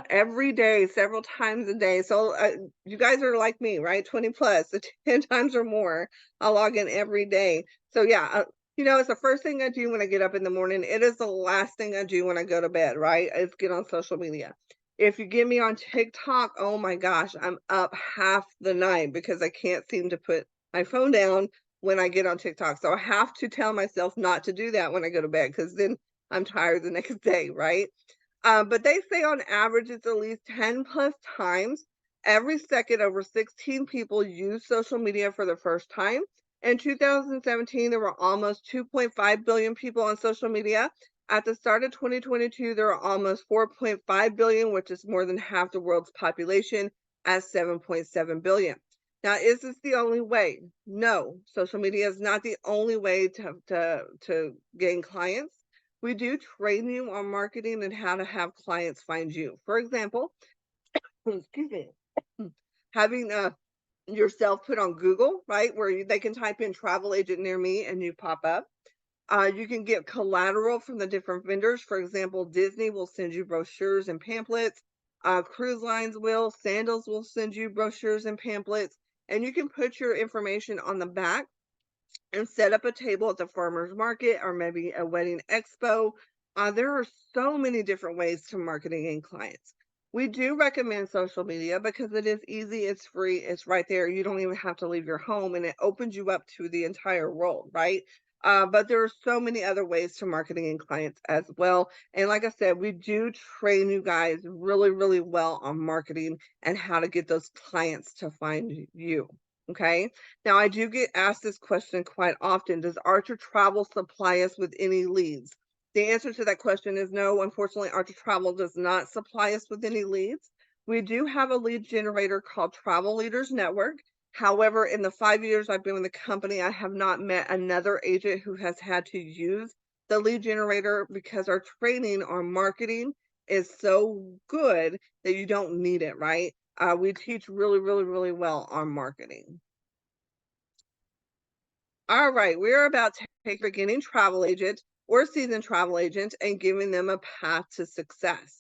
Every day, several times a day. So, you guys are like me, right? 20 plus, 10 times or more. I'll log in every day. So, yeah, it's the first thing I do when I get up in the morning. It is the last thing I do when I go to bed, right? Is get on social media. If you get me on TikTok, oh my gosh, I'm up half the night because I can't seem to put my phone down when I get on TikTok. So I have to tell myself not to do that when I go to bed because then I'm tired the next day, right? But they say on average it's at least 10 plus times every second over 16 people use social media for the first time. In 2017, there were almost 2.5 billion people on social media. At the start of 2022, there are almost 4.5 billion, which is more than half the world's population at 7.7 billion. Now, is this the only way? No, social media is not the only way to gain clients. We do train you on marketing and how to have clients find you. For example, excuse me, having yourself put on Google, right, where they can type in travel agent near me and you pop up. You can get collateral from the different vendors. For example, Disney will send you brochures and pamphlets. Cruise lines will, Sandals will send you brochures and pamphlets. And you can put your information on the back and set up a table at the farmer's market or maybe a wedding expo. There are so many different ways to marketing and clients. We do recommend social media because it is easy, it's free, it's right there. You don't even have to leave your home and it opens you up to the entire world, right? But there are so many other ways to marketing and clients as well. And like I said, we do train you guys really, really well on marketing and how to get those clients to find you. Okay. Now, I do get asked this question quite often. Does Archer Travel supply us with any leads? The answer to that question is no. Unfortunately, Archer Travel does not supply us with any leads. We do have a lead generator called Travel Leaders Network. However, in the 5 years I've been with the company, I have not met another agent who has had to use the lead generator because our training on marketing is so good that you don't need it, right? We teach really, really, really well on marketing. All right, we're about to take a beginning travel agent or seasoned travel agent and giving them a path to success.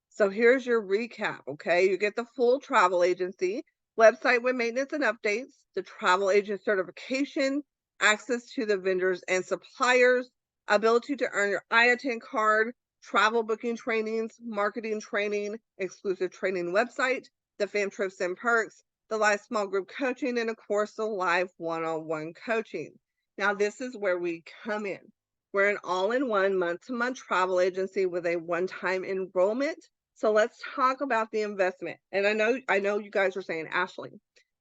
So here's your recap, okay? You get the full travel agency, website with maintenance and updates, the travel agent certification, access to the vendors and suppliers, ability to earn your IATIN card, travel booking trainings, marketing training, exclusive training website, the fam trips and perks, the live small group coaching, and of course, the live one-on-one coaching. Now, this is where we come in. We're an all-in-one month-to-month travel agency with a one-time enrollment. So let's talk about the investment. And I know you guys are saying, Ashley,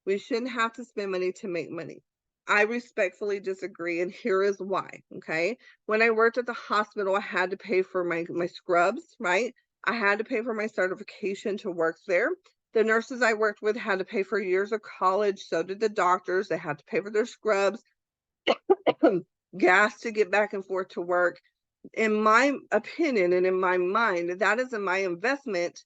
we shouldn't have to spend money to make money. I respectfully disagree, and here is why. Okay. When I worked at the hospital, I had to pay for my scrubs, right? I had to pay for my certification to work there. The nurses I worked with had to pay for years of college. So did the doctors. They had to pay for their scrubs. gas to get back and forth to work. In my opinion and in my mind, that is my investment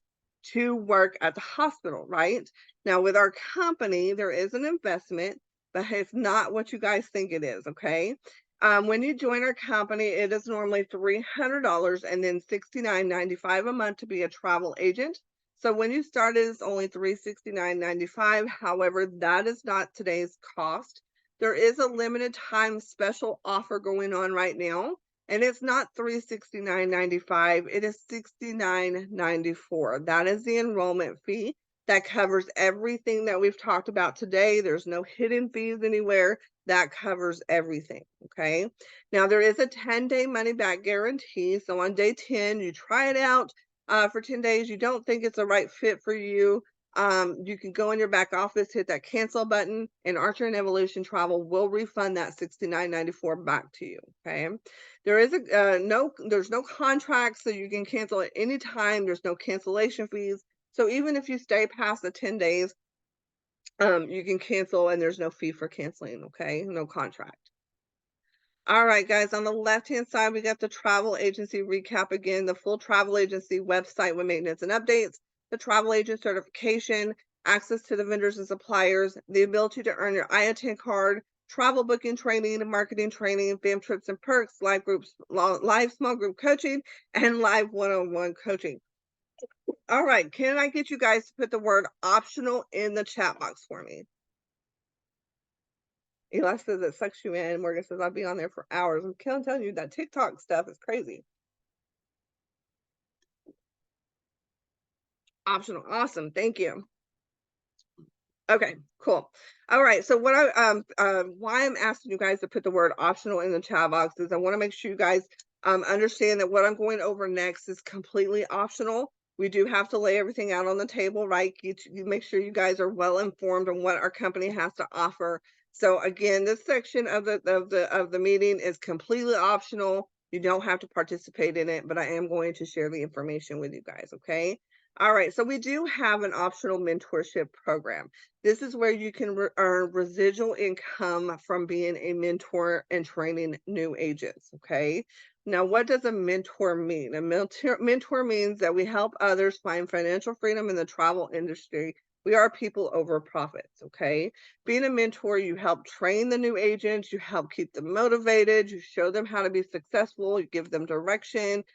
to work at the hospital, right? Now, with our company, there is an investment, but it's not what you guys think it is, okay? When you join our company, it is normally $300 and then $69.95 a month to be a travel agent. So when you start, it's only $369.95. However, that is not today's cost. There is a limited time special offer going on right now, and it's not $369.95, it is $69.94. That is the enrollment fee that covers everything that we've talked about today. There's no hidden fees anywhere. That covers everything, okay? Now, there is a 10-day money-back guarantee. So on day 10, you try it out for 10 days. You don't think it's the right fit for you, you can go in your back office, hit that cancel button, and Archer and Evolution Travel will refund that $69.94 back to you. Okay. There is there's no contract, so you can cancel at any time. There's no cancellation fees. So even if you stay past the 10 days, you can cancel and there's no fee for canceling. Okay. No contract. All right, guys, on the left-hand side, we got the travel agency recap again, the full travel agency website with maintenance and updates, the travel agent certification, access to the vendors and suppliers, the ability to earn your IATAN card, travel booking training, marketing training, fam trips and perks, live groups, live small group coaching, and live one-on-one coaching. All right, can I get you guys to put the word optional in the chat box for me? Eli says it sucks you in. Morgan says I'll be on there for hours. I'm telling you that TikTok stuff is crazy. Optional. Awesome. Thank you. Okay, cool. All right. So what why I'm asking you guys to put the word optional in the chat box is I want to make sure you guys understand that what I'm going over next is completely optional. We do have to lay everything out on the table, right? You make sure you guys are well informed on what our company has to offer. So again, this section of the meeting is completely optional. You don't have to participate in it, but I am going to share the information with you guys, okay? All right, so we do have an optional mentorship program. This is where you can earn residual income from being a mentor and training new agents, okay? Now, what does a mentor mean? A mentor means that we help others find financial freedom in the travel industry. We are people over profits, okay? Being a mentor, you help train the new agents, you help keep them motivated, you show them how to be successful, you give them direction,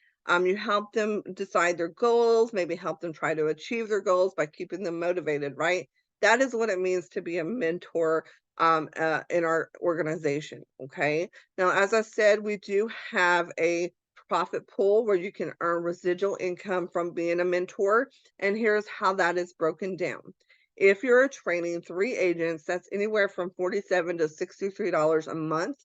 you help them decide their goals, maybe help them try to achieve their goals by keeping them motivated, right? That is what it means to be a mentor in our organization. Okay. Now, as I said, we do have a profit pool where you can earn residual income from being a mentor. And here's how that is broken down. If you're training 3 agents, that's anywhere from $47 to $63 a month.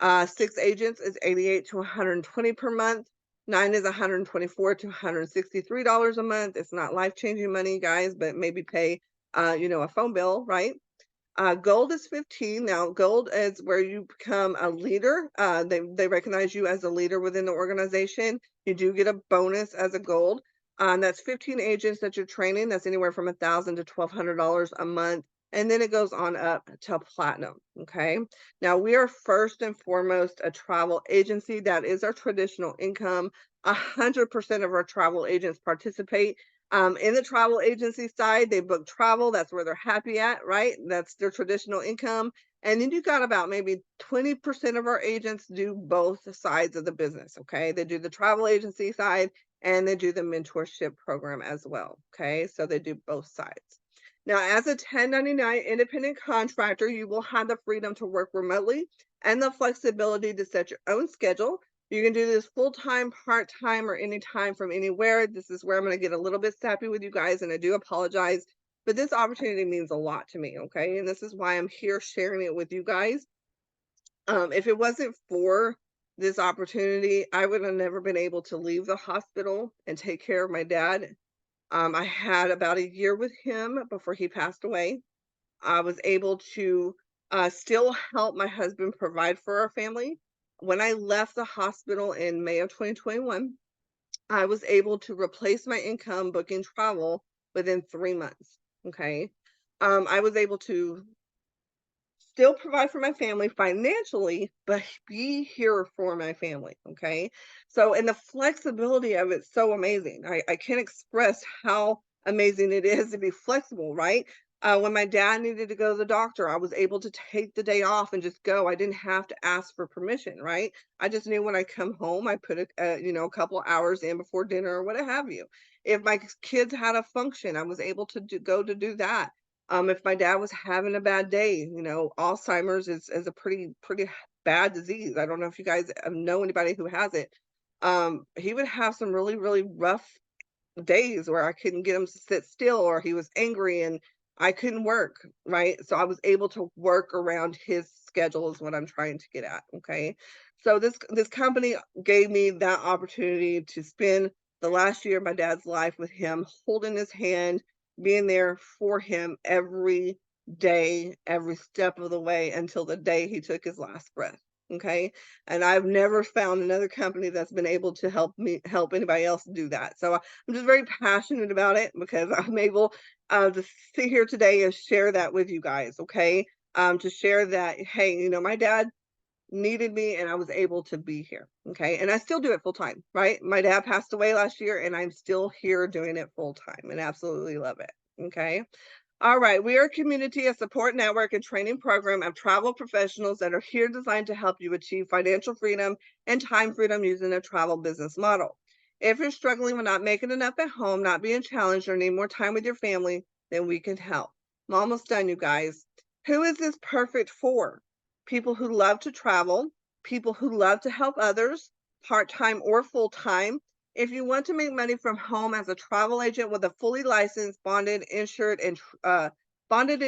6 agents is 88 to 120 per month. 9 is 124 to $163 a month. It's not life-changing money, guys, but maybe pay a phone bill, right? Gold is 15. Now, gold is where you become a leader. They recognize you as a leader within the organization. You do get a bonus as a gold. That's 15 agents that you're training. That's anywhere from $1,000 to $1,200 a month. And then it goes on up to platinum. Okay. Now, we are first and foremost a travel agency. That is our traditional income. 100% of our travel agents participate in the travel agency side. They book travel. That's where they're happy at, right? That's their traditional income. And then you got about maybe 20% of our agents do both sides of the business. Okay. They do the travel agency side and they do the mentorship program as well. Okay. So they do both sides. Now, as a 1099 independent contractor, you will have the freedom to work remotely and the flexibility to set your own schedule. You can do this full-time, part-time, or anytime from anywhere. This is where I'm going to get a little bit sappy with you guys, and I do apologize, but this opportunity means a lot to me, okay? And this is why I'm here sharing it with you guys. If it wasn't for this opportunity, I would have never been able to leave the hospital and take care of my dad. I had about a year with him before he passed away. I was able to still help my husband provide for our family. When I left the hospital in May of 2021, I was able to replace my income booking travel within 3 months. Okay. I was able to still provide for my family financially, but be here for my family. Okay. So, and the flexibility of it's so amazing. I can't express how amazing it is to be flexible, right? When my dad needed to go to the doctor, I was able to take the day off and just go. I didn't have to ask for permission, right? I just knew when I come home, I put a couple hours in before dinner or what have you. If my kids had a function, I was able to go to do that. If my dad was having a bad day, Alzheimer's is a pretty bad disease. I don't know if you guys know anybody who has it. He would have some really, really rough days where I couldn't get him to sit still or he was angry and I couldn't work, right? So I was able to work around his schedule is what I'm trying to get at, okay? So this company gave me that opportunity to spend the last year of my dad's life with him, holding his hand, being there for him every day, every step of the way until the day he took his last breath. Okay. And I've never found another company that's been able to help anybody else do that. So I'm just very passionate about it because I'm able to sit here today and share that with you guys. Okay. To share that, hey, my dad needed me and I was able to be here. Okay. And I still do it full time, right? My dad passed away last year and I'm still here doing it full time and absolutely love it. Okay. All right, we are a community, a support network, and training program of travel professionals that are here designed to help you achieve financial freedom and time freedom using a travel business model. If you're struggling with not making enough at home, not being challenged, or need more time with your family, then we can help. I'm almost done, you guys. Who is this perfect for? People who love to travel, people who love to help others, part time or full time. If you want to make money from home as a travel agent with a fully licensed, bonded and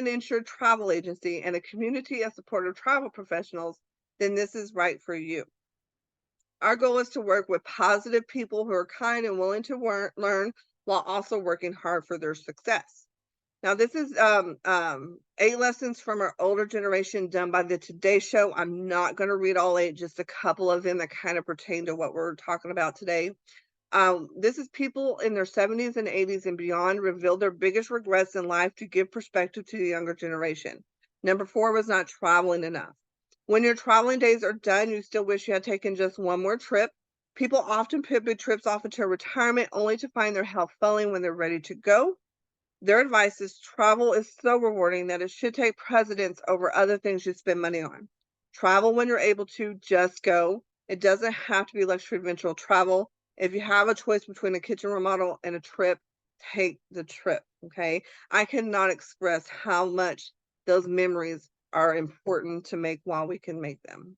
insured travel agency and a community of supportive travel professionals, then this is right for you. Our goal is to work with positive people who are kind and willing to learn while also working hard for their success. Now, this is 8 lessons from our older generation done by the Today Show. I'm not going to read all 8, just a couple of them that kind of pertain to what we're talking about today. This is people in their 70s and 80s and beyond reveal their biggest regrets in life to give perspective to the younger generation. Number 4 was not traveling enough. When your traveling days are done, you still wish you had taken just one more trip. People often put big trips off until retirement only to find their health failing when they're ready to go. Their advice is travel is so rewarding that it should take precedence over other things you spend money on. Travel when you're able to, just go. It doesn't have to be luxury adventure travel. If you have a choice between a kitchen remodel and a trip, take the trip. Okay. I cannot express how much those memories are important to make while we can make them.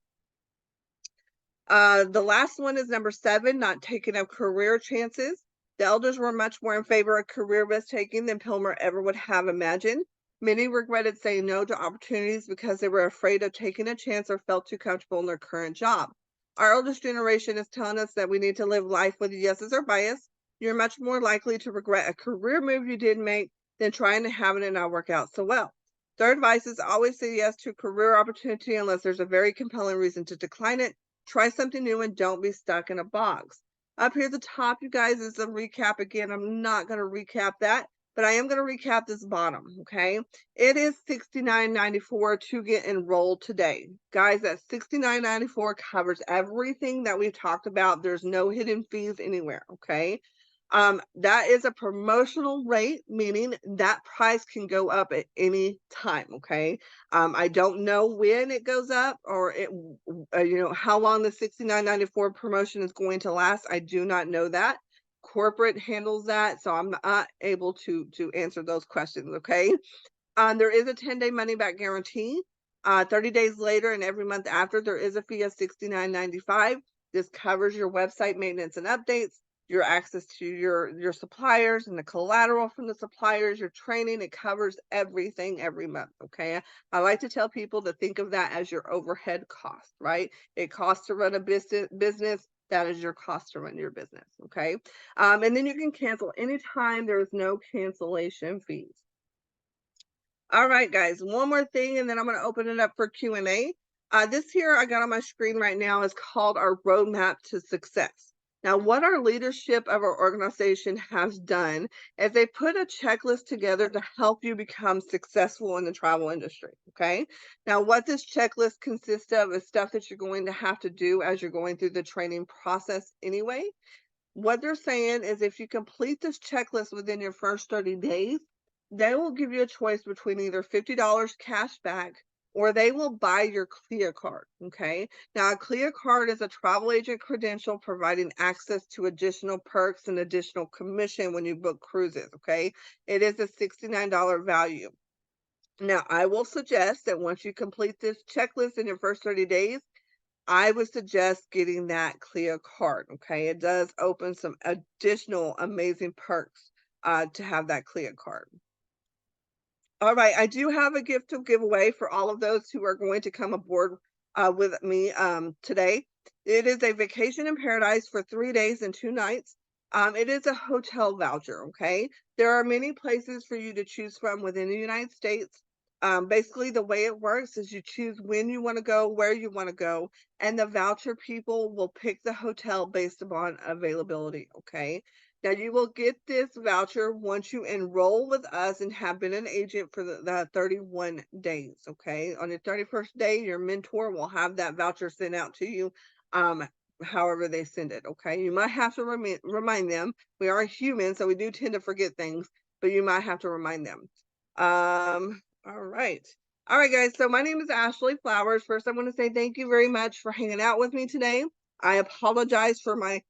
The last one is number 7, not taking up career chances. The elders were much more in favor of career risk taking than Pilmer ever would have imagined. Many regretted saying no to opportunities because they were afraid of taking a chance or felt too comfortable in their current job. Our eldest generation is telling us that we need to live life with yeses or bias. You're much more likely to regret a career move you did make than trying to have it and not work out so well. Their advice is always say yes to career opportunity unless there's a very compelling reason to decline it. Try something new and don't be stuck in a box. Up here at the top, you guys, is a recap again. I'm not going to recap that, but I am going to recap this bottom, okay? It is $69.94 to get enrolled today. Guys, that $69.94 covers everything that we've talked about. There's no hidden fees anywhere, okay? That is a promotional rate, meaning that price can go up at any time. Okay. I don't know when it goes up or how long the 69.94 promotion is going to last. I do not know that. Corporate handles that, so I'm not able to answer those questions. Okay. There is a 10-day money back guarantee. 30 days later and every month after, there is a fee of $69.95. This covers your website maintenance and updates, your access to your suppliers and the collateral from the suppliers, your training. It covers everything every month. Okay. I like to tell people to think of that as your overhead cost, right? It costs to run a business. That is your cost to run your business. Okay. And then you can cancel anytime. There is no cancellation fees. All right, guys, one more thing, and then I'm going to open it up for Q&A. This here I got on my screen right now is called our roadmap to success. Now, what our leadership of our organization has done is they put a checklist together to help you become successful in the travel industry. Okay. Now, what this checklist consists of is stuff that you're going to have to do as you're going through the training process anyway. What they're saying is if you complete this checklist within your first 30 days, they will give you a choice between either $50 cash back or they will buy your Clear card. Okay. Now, a Clear card is a travel agent credential providing access to additional perks and additional commission when you book cruises. Okay. It is a $69 value. Now, I will suggest that once you complete this checklist in your first 30 days, I would suggest getting that Clear card, okay? It does open some additional amazing perks, to have that Clear card. All right, I do have a gift to give away for all of those who are going to come aboard, with me, today. It is a vacation in paradise for 3 days and 2 nights. It is a hotel voucher, okay? There are many places for you to choose from within the United States. Basically, the way it works is you choose when you wanna go, where you wanna go, and the voucher people will pick the hotel based upon availability, okay? Now you will get this voucher once you enroll with us and have been an agent for the 31 days. Okay. On your 31st day, your mentor will have that voucher sent out to you. Um, However they send it. Okay. You might have to remind them. We are human, so we do tend to forget things, but you might have to remind them. All right. All right, guys. So my name is Ashley Flowers. First, I want to say thank you very much for hanging out with me today. I apologize for my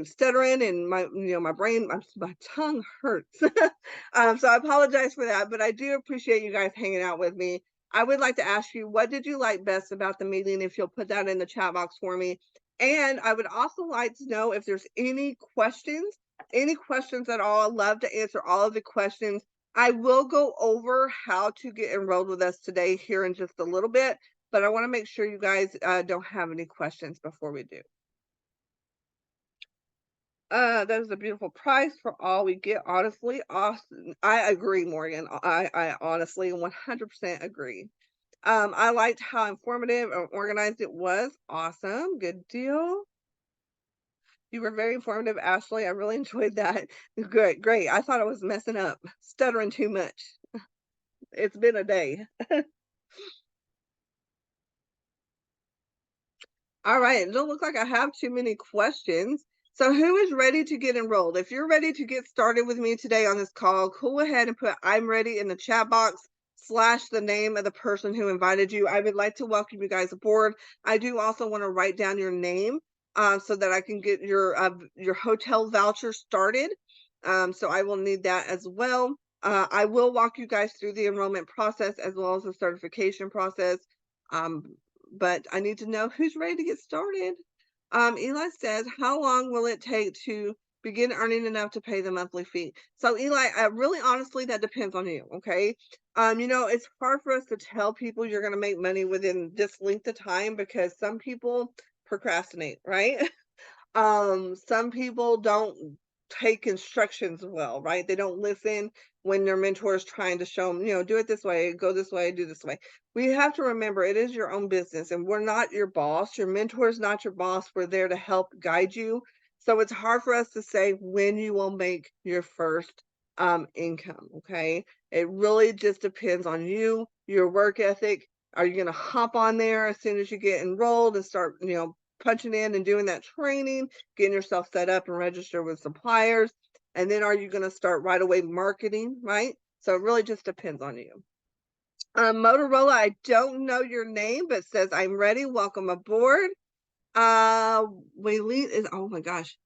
stuttering and my brain, my tongue hurts. So I apologize for that, but I do appreciate you guys hanging out with me. I would like to ask you, what did you like best about the meeting? If you'll put that in the chat box for me. And I would also like to know if there's any questions at all. I'd love to answer all of the questions. I will go over how to get enrolled with us today here in just a little bit, but I want to make sure you guys don't have any questions before we do. That is a beautiful price for all we get, honestly. Awesome. I agree, Morgan. I honestly 100% agree. I liked how informative and organized it was. Awesome. Good deal. You were very informative, Ashley. I really enjoyed that. Good, great. I thought I was messing up, stuttering too much. It's been a day. All right, it don't look like I have too many questions. So who is ready to get enrolled? If you're ready to get started with me today on this call, go ahead and put I'm ready in the chat box slash the name of the person who invited you. I would like to welcome you guys aboard. I do also want to write down your name so that I can get your hotel voucher started. So I will need that as well. I will walk you guys through the enrollment process as well as the certification process. Um, but I need to know who's ready to get started. Eli says, how long will it take to begin earning enough to pay the monthly fee? So Eli, really honestly, that depends on you. Okay. It's hard for us to tell people you're going to make money within this length of time because some people procrastinate, right? Some people don't take instructions well, right? They don't listen when their mentor is trying to show them, do it this way, go this way, do this way. We have to remember it is your own business and we're not your boss. Your mentor is not your boss. We're there to help guide you. So it's hard for us to say when you will make your first income. Okay. It really just depends on you, your work ethic. Are you going to hop on there as soon as you get enrolled and start, punching in and doing that training, getting yourself set up and register with suppliers? And then are you going to start right away marketing, right? So it really just depends on you. Motorola, I don't know your name, but says, I'm ready. Welcome aboard. Waylene is, oh my gosh.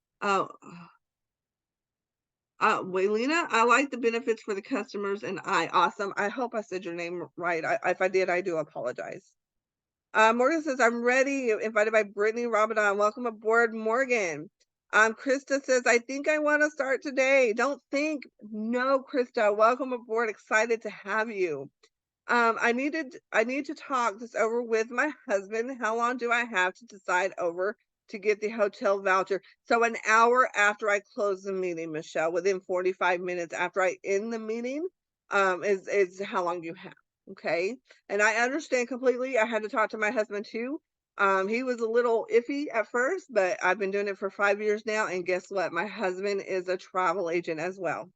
Waylena, I like the benefits for the customers and awesome. I hope I said your name right. If I did, I do apologize. Morgan says, I'm ready. Invited by Brittany Ramadan. Welcome aboard, Morgan. Krista says, I think I want to start today. Don't think. No, Krista. Welcome aboard. Excited to have you. I need to talk this over with my husband. How long do I have to decide over to get the hotel voucher? So an hour after I close the meeting, Michelle, within 45 minutes after I end the meeting, is how long you have. Okay. And I understand completely. I had to talk to my husband too. He was a little iffy at first, but I've been doing it for 5 years now. And guess what? My husband is a travel agent as well.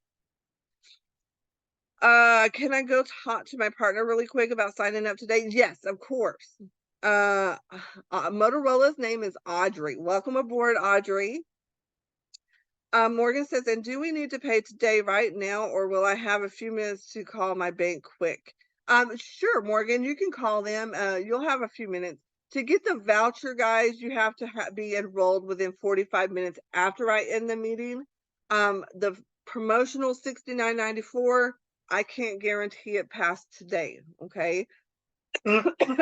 Can I go talk to my partner really quick about signing up today? Yes, of course. Uh, Motorola's name is Audrey. Welcome aboard, Audrey. Morgan says, and do we need to pay today right now, or will I have a few minutes to call my bank quick? Sure, Morgan, you can call them. You'll have a few minutes. To get the voucher, guys, you have to be enrolled within 45 minutes after I end the meeting. The promotional 69.94, I can't guarantee it past today. Okay.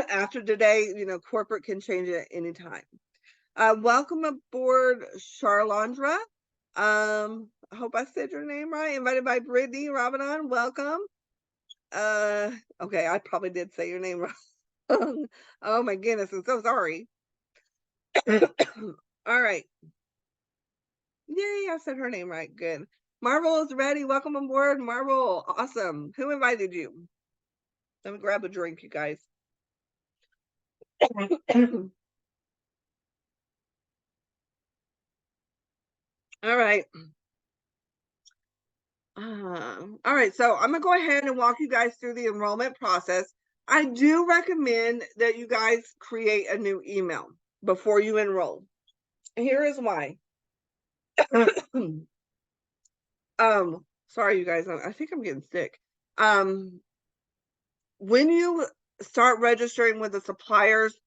After today, corporate can change it at any time. Welcome aboard, Charlandra. I hope I said your name right. Invited by Brittany Ramadan. Welcome. Uh, okay, I probably did say your name wrong. Oh my goodness, I'm so sorry. All right. Yay, I said her name right. Good. Marvel is ready. Welcome aboard, Marvel. Awesome. Who invited you? Let me grab a drink, you guys. All right. All right, so I'm gonna go ahead and walk you guys through the enrollment process. I do recommend that you guys create a new email before you enroll. Here is why. Sorry, you guys. I think I'm getting sick. Um, when you start registering with the suppliers,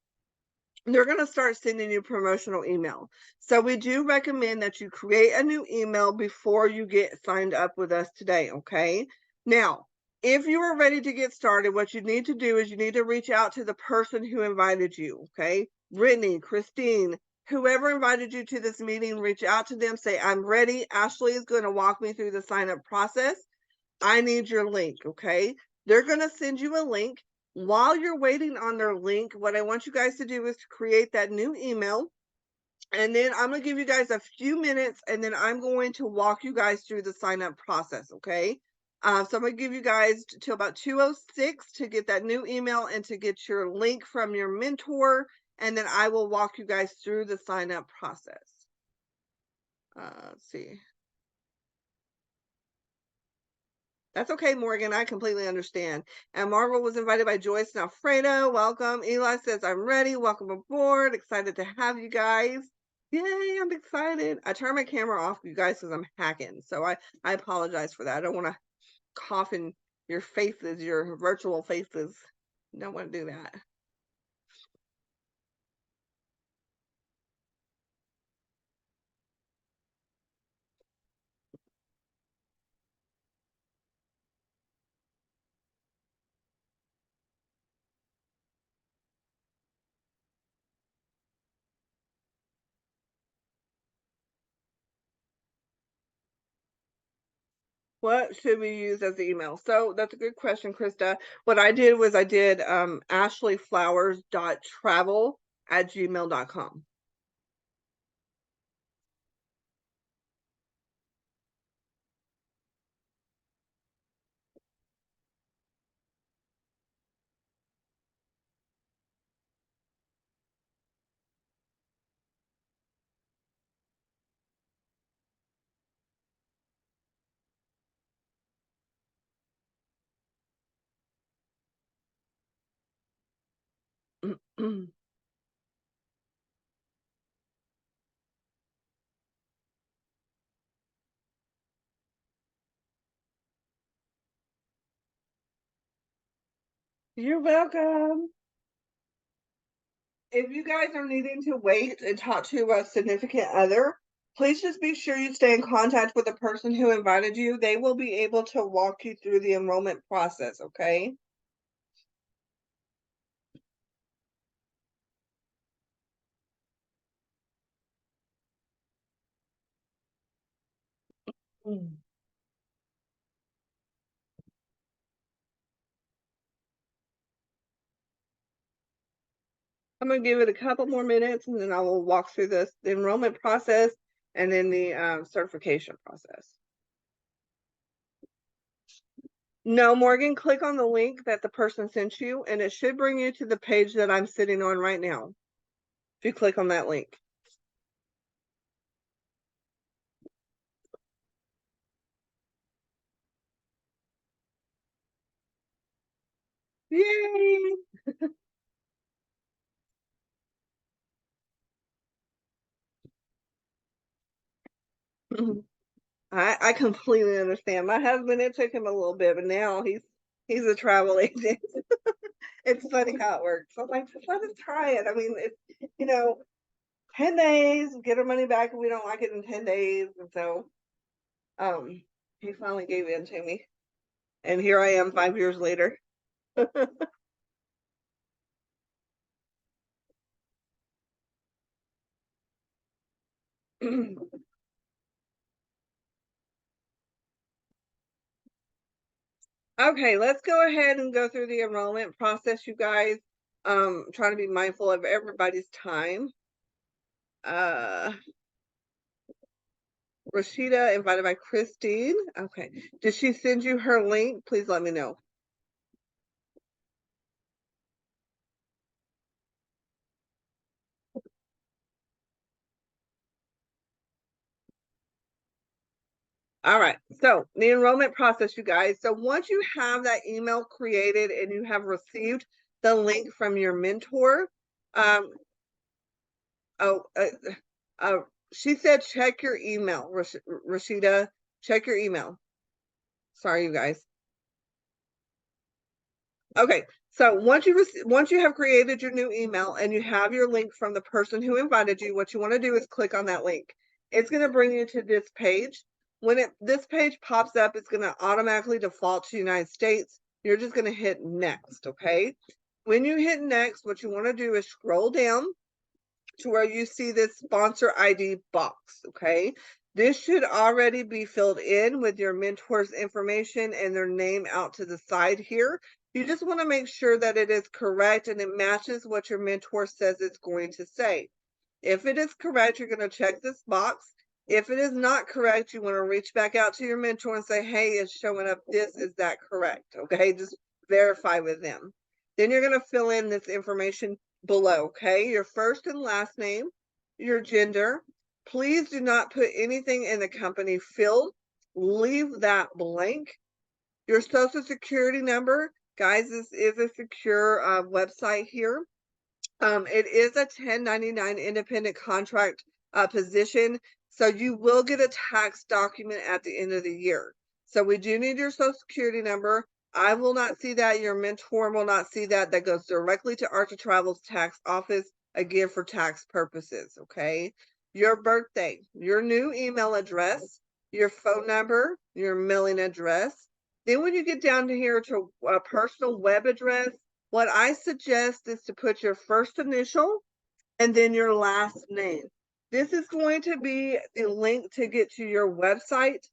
they're going to start sending you promotional email. So we do recommend that you create a new email before you get signed up with us today, okay? Now, if you are ready to get started, what you need to do is you need to reach out to the person who invited you, okay? Brittany, Christine, whoever invited you to this meeting, reach out to them, say, I'm ready. Ashley is going to walk me through the sign up process. I need your link, okay? They're going to send you a link. While you're waiting on their link, what I want you guys to do is to create that new email. And then I'm going to give you guys a few minutes and then I'm going to walk you guys through the sign up process, okay? So I'm going to give you guys till about 2:06 to get that new email and to get your link from your mentor. And then I will walk you guys through the sign up process. Let's see. That's okay, Morgan. I completely understand. And Marvel was invited by Joyce and Alfredo. Welcome. Eli says, I'm ready. Welcome aboard. Excited to have you guys. Yay, I'm excited. I turned my camera off, you guys, because I'm hacking. So I apologize for that. I don't want to cough in your faces, your virtual faces. Don't want to do that. What should we use as the email? So that's a good question, Krista. What I did was I did ashleyflowers.travel@gmail.com. You're welcome. If you guys are needing to wait and talk to a significant other, please just be sure you stay in contact with the person who invited you. They will be able to walk you through the enrollment process, okay? Mm. I'm gonna give it a couple more minutes and then I will walk through the enrollment process and then the certification process. No, Morgan, click on the link that the person sent you and it should bring you to the page that I'm sitting on right now. if you click on that link. Yay! I completely understand. My husband, it took him a little bit, but now he's a travel agent. It's funny how it works. I'm like, just let us try it. I mean, it's 10 days, get our money back if we don't like it in 10 days. And so um he finally gave in to me. And here I am 5 years later. Okay, let's go ahead and go through the enrollment process, you guys. Trying to be mindful of everybody's time. Uh Rashida invited by Christine. Okay. Did she send you her link? Please let me know. All right. So the enrollment process, you guys. So once you have that email created and you have received the link from your mentor, um, oh, uh, she said check your email, Rashida. Check your email. Sorry, you guys. Okay, so once you have created your new email and you have your link from the person who invited you, what you want to do is click on that link. It's going to bring you to this page. When this page pops up, it's going to automatically default to United States. You're just going to hit next, okay? When you hit next, what you want to do is scroll down to where you see this sponsor ID box, okay? This should already be filled in with your mentor's information and their name out to the side here. You just want to make sure that it is correct and it matches what your mentor says it's going to say. If it is correct, you're going to check this box. If it is not correct, you want to reach back out to your mentor and say, hey, it's showing up this. Is that correct? Okay, just verify with them. Then you're going to fill in this information below, okay? Your first and last name, your gender. Please do not put anything in the company field. Leave that blank. Your social security number. Guys, this is a secure website here. It is a 1099 independent contract position, so you will get a tax document at the end of the year. So we do need your social security number. I will not see that. Your mentor will not see that. That goes directly to Archer Travel's tax office, again, for tax purposes, okay? Your birthday, your new email address, your phone number, your mailing address. Then when you get down to here to a personal web address, what I suggest is to put your first initial and then your last name. This is going to be the link to get to your website.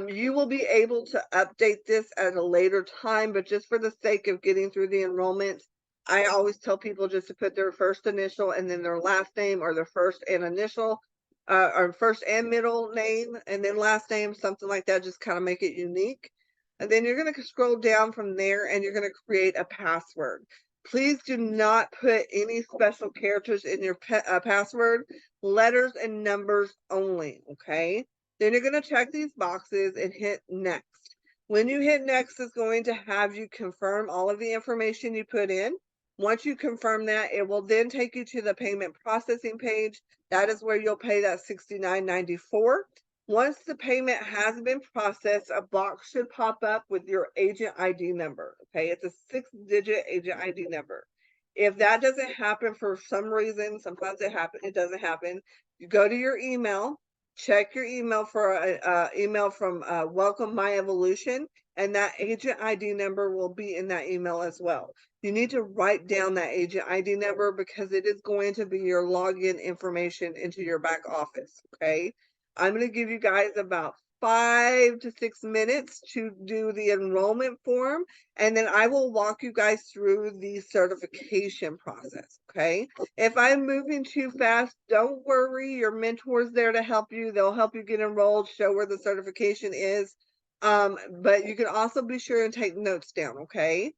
You will be able to update this at a later time, but just for the sake of getting through the enrollment, I always tell people just to put their first initial and then their last name, or their first and initial, or first and middle name, and then last name, something like that, just kind of make it unique. And then you're going to scroll down from there and you're going to create a password. Please do not put any special characters in your password, letters and numbers only, okay? Then you're going to check these boxes and hit next. When you hit next, it's going to have you confirm all of the information you put in. Once you confirm that, it will then take you to the payment processing page. That is where you'll pay that $69.94. Once the payment has been processed, a box should pop up with your agent ID number. Okay, it's a 6-digit agent ID number. If that doesn't happen for some reason, sometimes it doesn't happen. You go to your email, check your email for an email from Welcome My Evolution, and that agent ID number will be in that email as well. You need to write down that agent ID number because it is going to be your login information into your back office, okay? I'm going to give you guys about 5 to 6 minutes to do the enrollment form, and then I will walk you guys through the certification process, okay? If I'm moving too fast, don't worry. Your mentor's there to help you. They'll help you get enrolled, show where the certification is. But you can also be sure and take notes down, okay?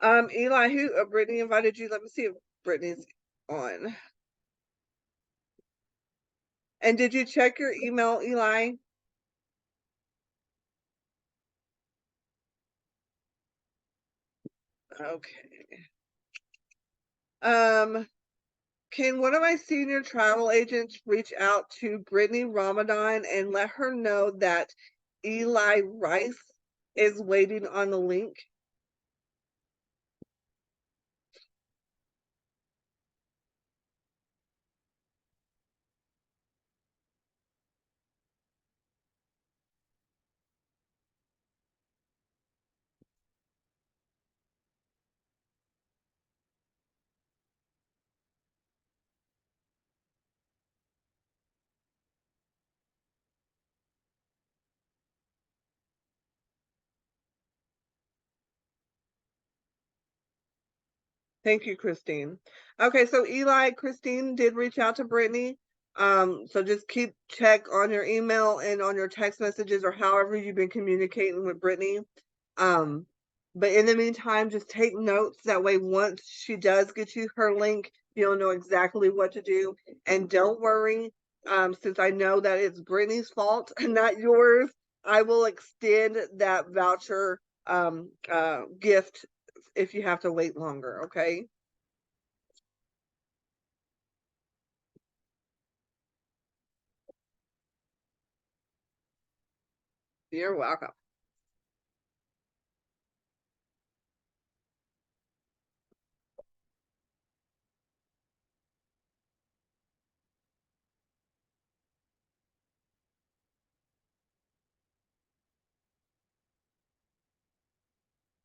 Eli, Brittany invited you. Let me see. Brittany's on. And did you check your email, Eli? Okay. Can one of my senior travel agents reach out to Brittany Ramadan and let her know that Eli Rice is waiting on the link? Thank you, Christine. Okay, so Eli, Christine did reach out to Brittany. So just keep check on your email and on your text messages or however you've been communicating with Brittany. Um, but in the meantime, just take notes. That way, once she does get you her link, you'll know exactly what to do. And don't worry, since I know that it's Brittany's fault and not yours, I will extend that voucher gift if you have to wait longer, okay? You're welcome.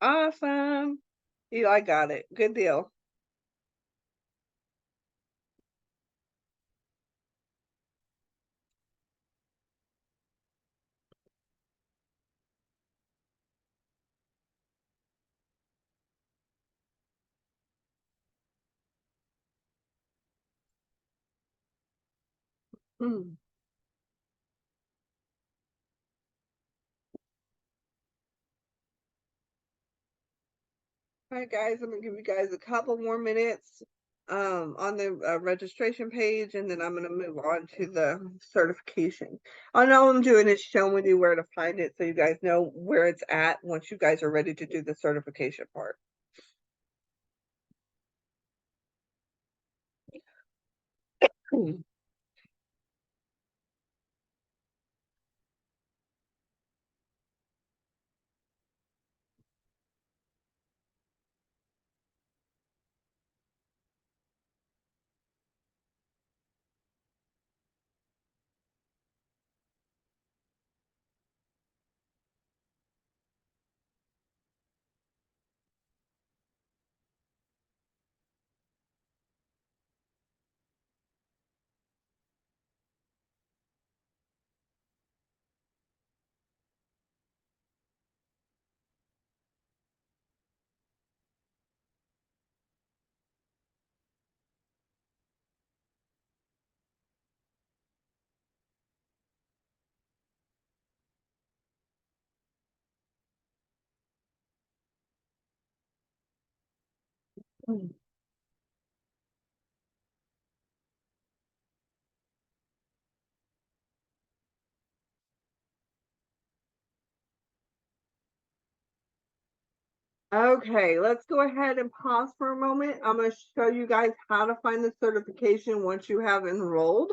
Awesome. I got it. Good deal. Hmm. All right, guys, I'm gonna give you guys a couple more minutes on the registration page, and then I'm gonna move on to the certification. All I'm doing is showing you where to find it so you guys know where it's at once you guys are ready to do the certification part. Hmm. Okay, let's go ahead and pause for a moment. I'm going to show you guys how to find the certification once you have enrolled.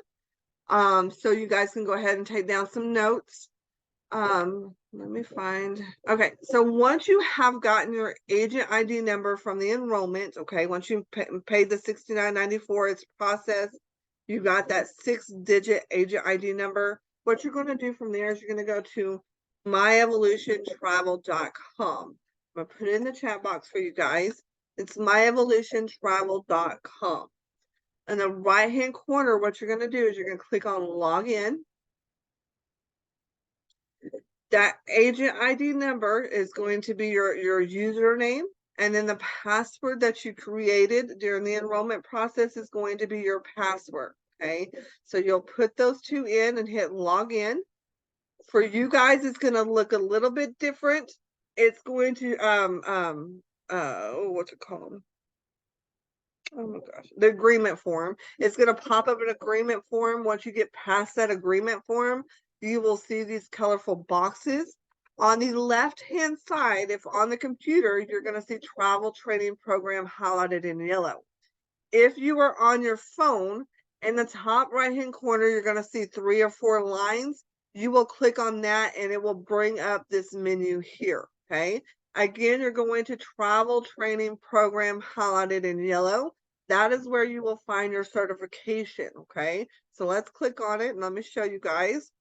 So you guys can go ahead and take down some notes. Let me find. Okay, so once you have gotten your agent ID number from the enrollment, okay, once you paid the $69.94, it's processed. You got that 6-digit agent ID number. What you're going to do from there is you're going to go to myevolutiontravel.com. I'm going to put it in the chat box for you guys. It's myevolutiontravel.com. In the right hand corner, what you're going to do is you're going to click on login. That agent ID number is going to be your username, and then the password that you created during the enrollment process is going to be your password. Okay, so you'll put those two in and hit login. For you guys, it's going to look a little bit different. It's going to what's it called? Oh my gosh, the agreement form. It's gonna pop up an agreement form. Once you get past that agreement form, you will see these colorful boxes. On the left-hand side, if on the computer, you're gonna see travel training program highlighted in yellow. If you are on your phone, in the top right-hand corner, you're gonna see 3 or 4 lines. You will click on that and it will bring up this menu here, okay? Again, you're going to travel training program highlighted in yellow. That is where you will find your certification, okay? So let's click on it and let me show you guys.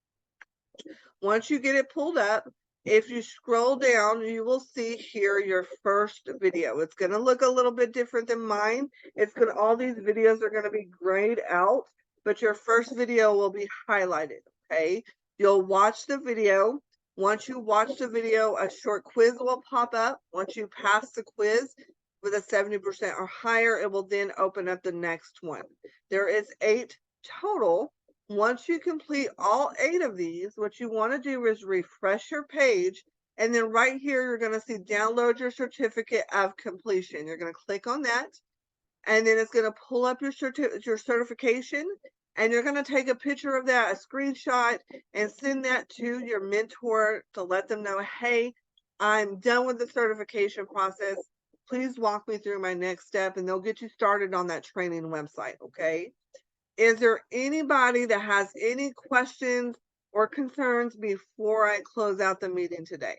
Once you get it pulled up, if you scroll down, you will see here your first video. It's going to look a little bit different than mine. It's going to, all these videos are going to be grayed out, but your first video will be highlighted. Okay. You'll watch the video. Once you watch the video, a short quiz will pop up. Once you pass the quiz with a 70% or higher, it will then open up the next one. There is 8 total. Once you complete all 8 of these, what you want to do is refresh your page. And then right here, you're going to see download your certificate of completion. You're going to click on that. And then it's going to pull up your certification. And you're going to take a picture of that, a screenshot, and send that to your mentor to let them know, hey, I'm done with the certification process. Please walk me through my next step. And they'll get you started on that training website. Okay. Is there anybody that has any questions or concerns before I close out the meeting today?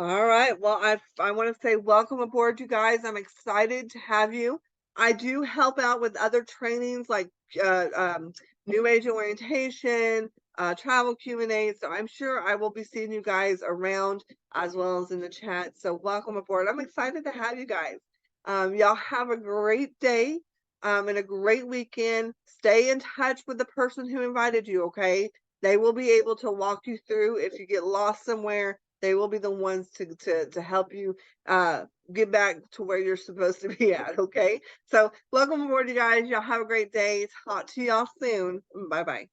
All right. Well, I want to say welcome aboard, you guys. I'm excited to have you. I do help out with other trainings like new agent orientation, travel Q&A. So I'm sure I will be seeing you guys around as well as in the chat. So welcome aboard. I'm excited to have you guys. Y'all have a great day and a great weekend. Stay in touch with the person who invited you. Okay, they will be able to walk you through if you get lost somewhere. They will be the ones to help you get back to where you're supposed to be at. Okay. So welcome aboard, you guys. Y'all have a great day. Talk to y'all soon. Bye bye.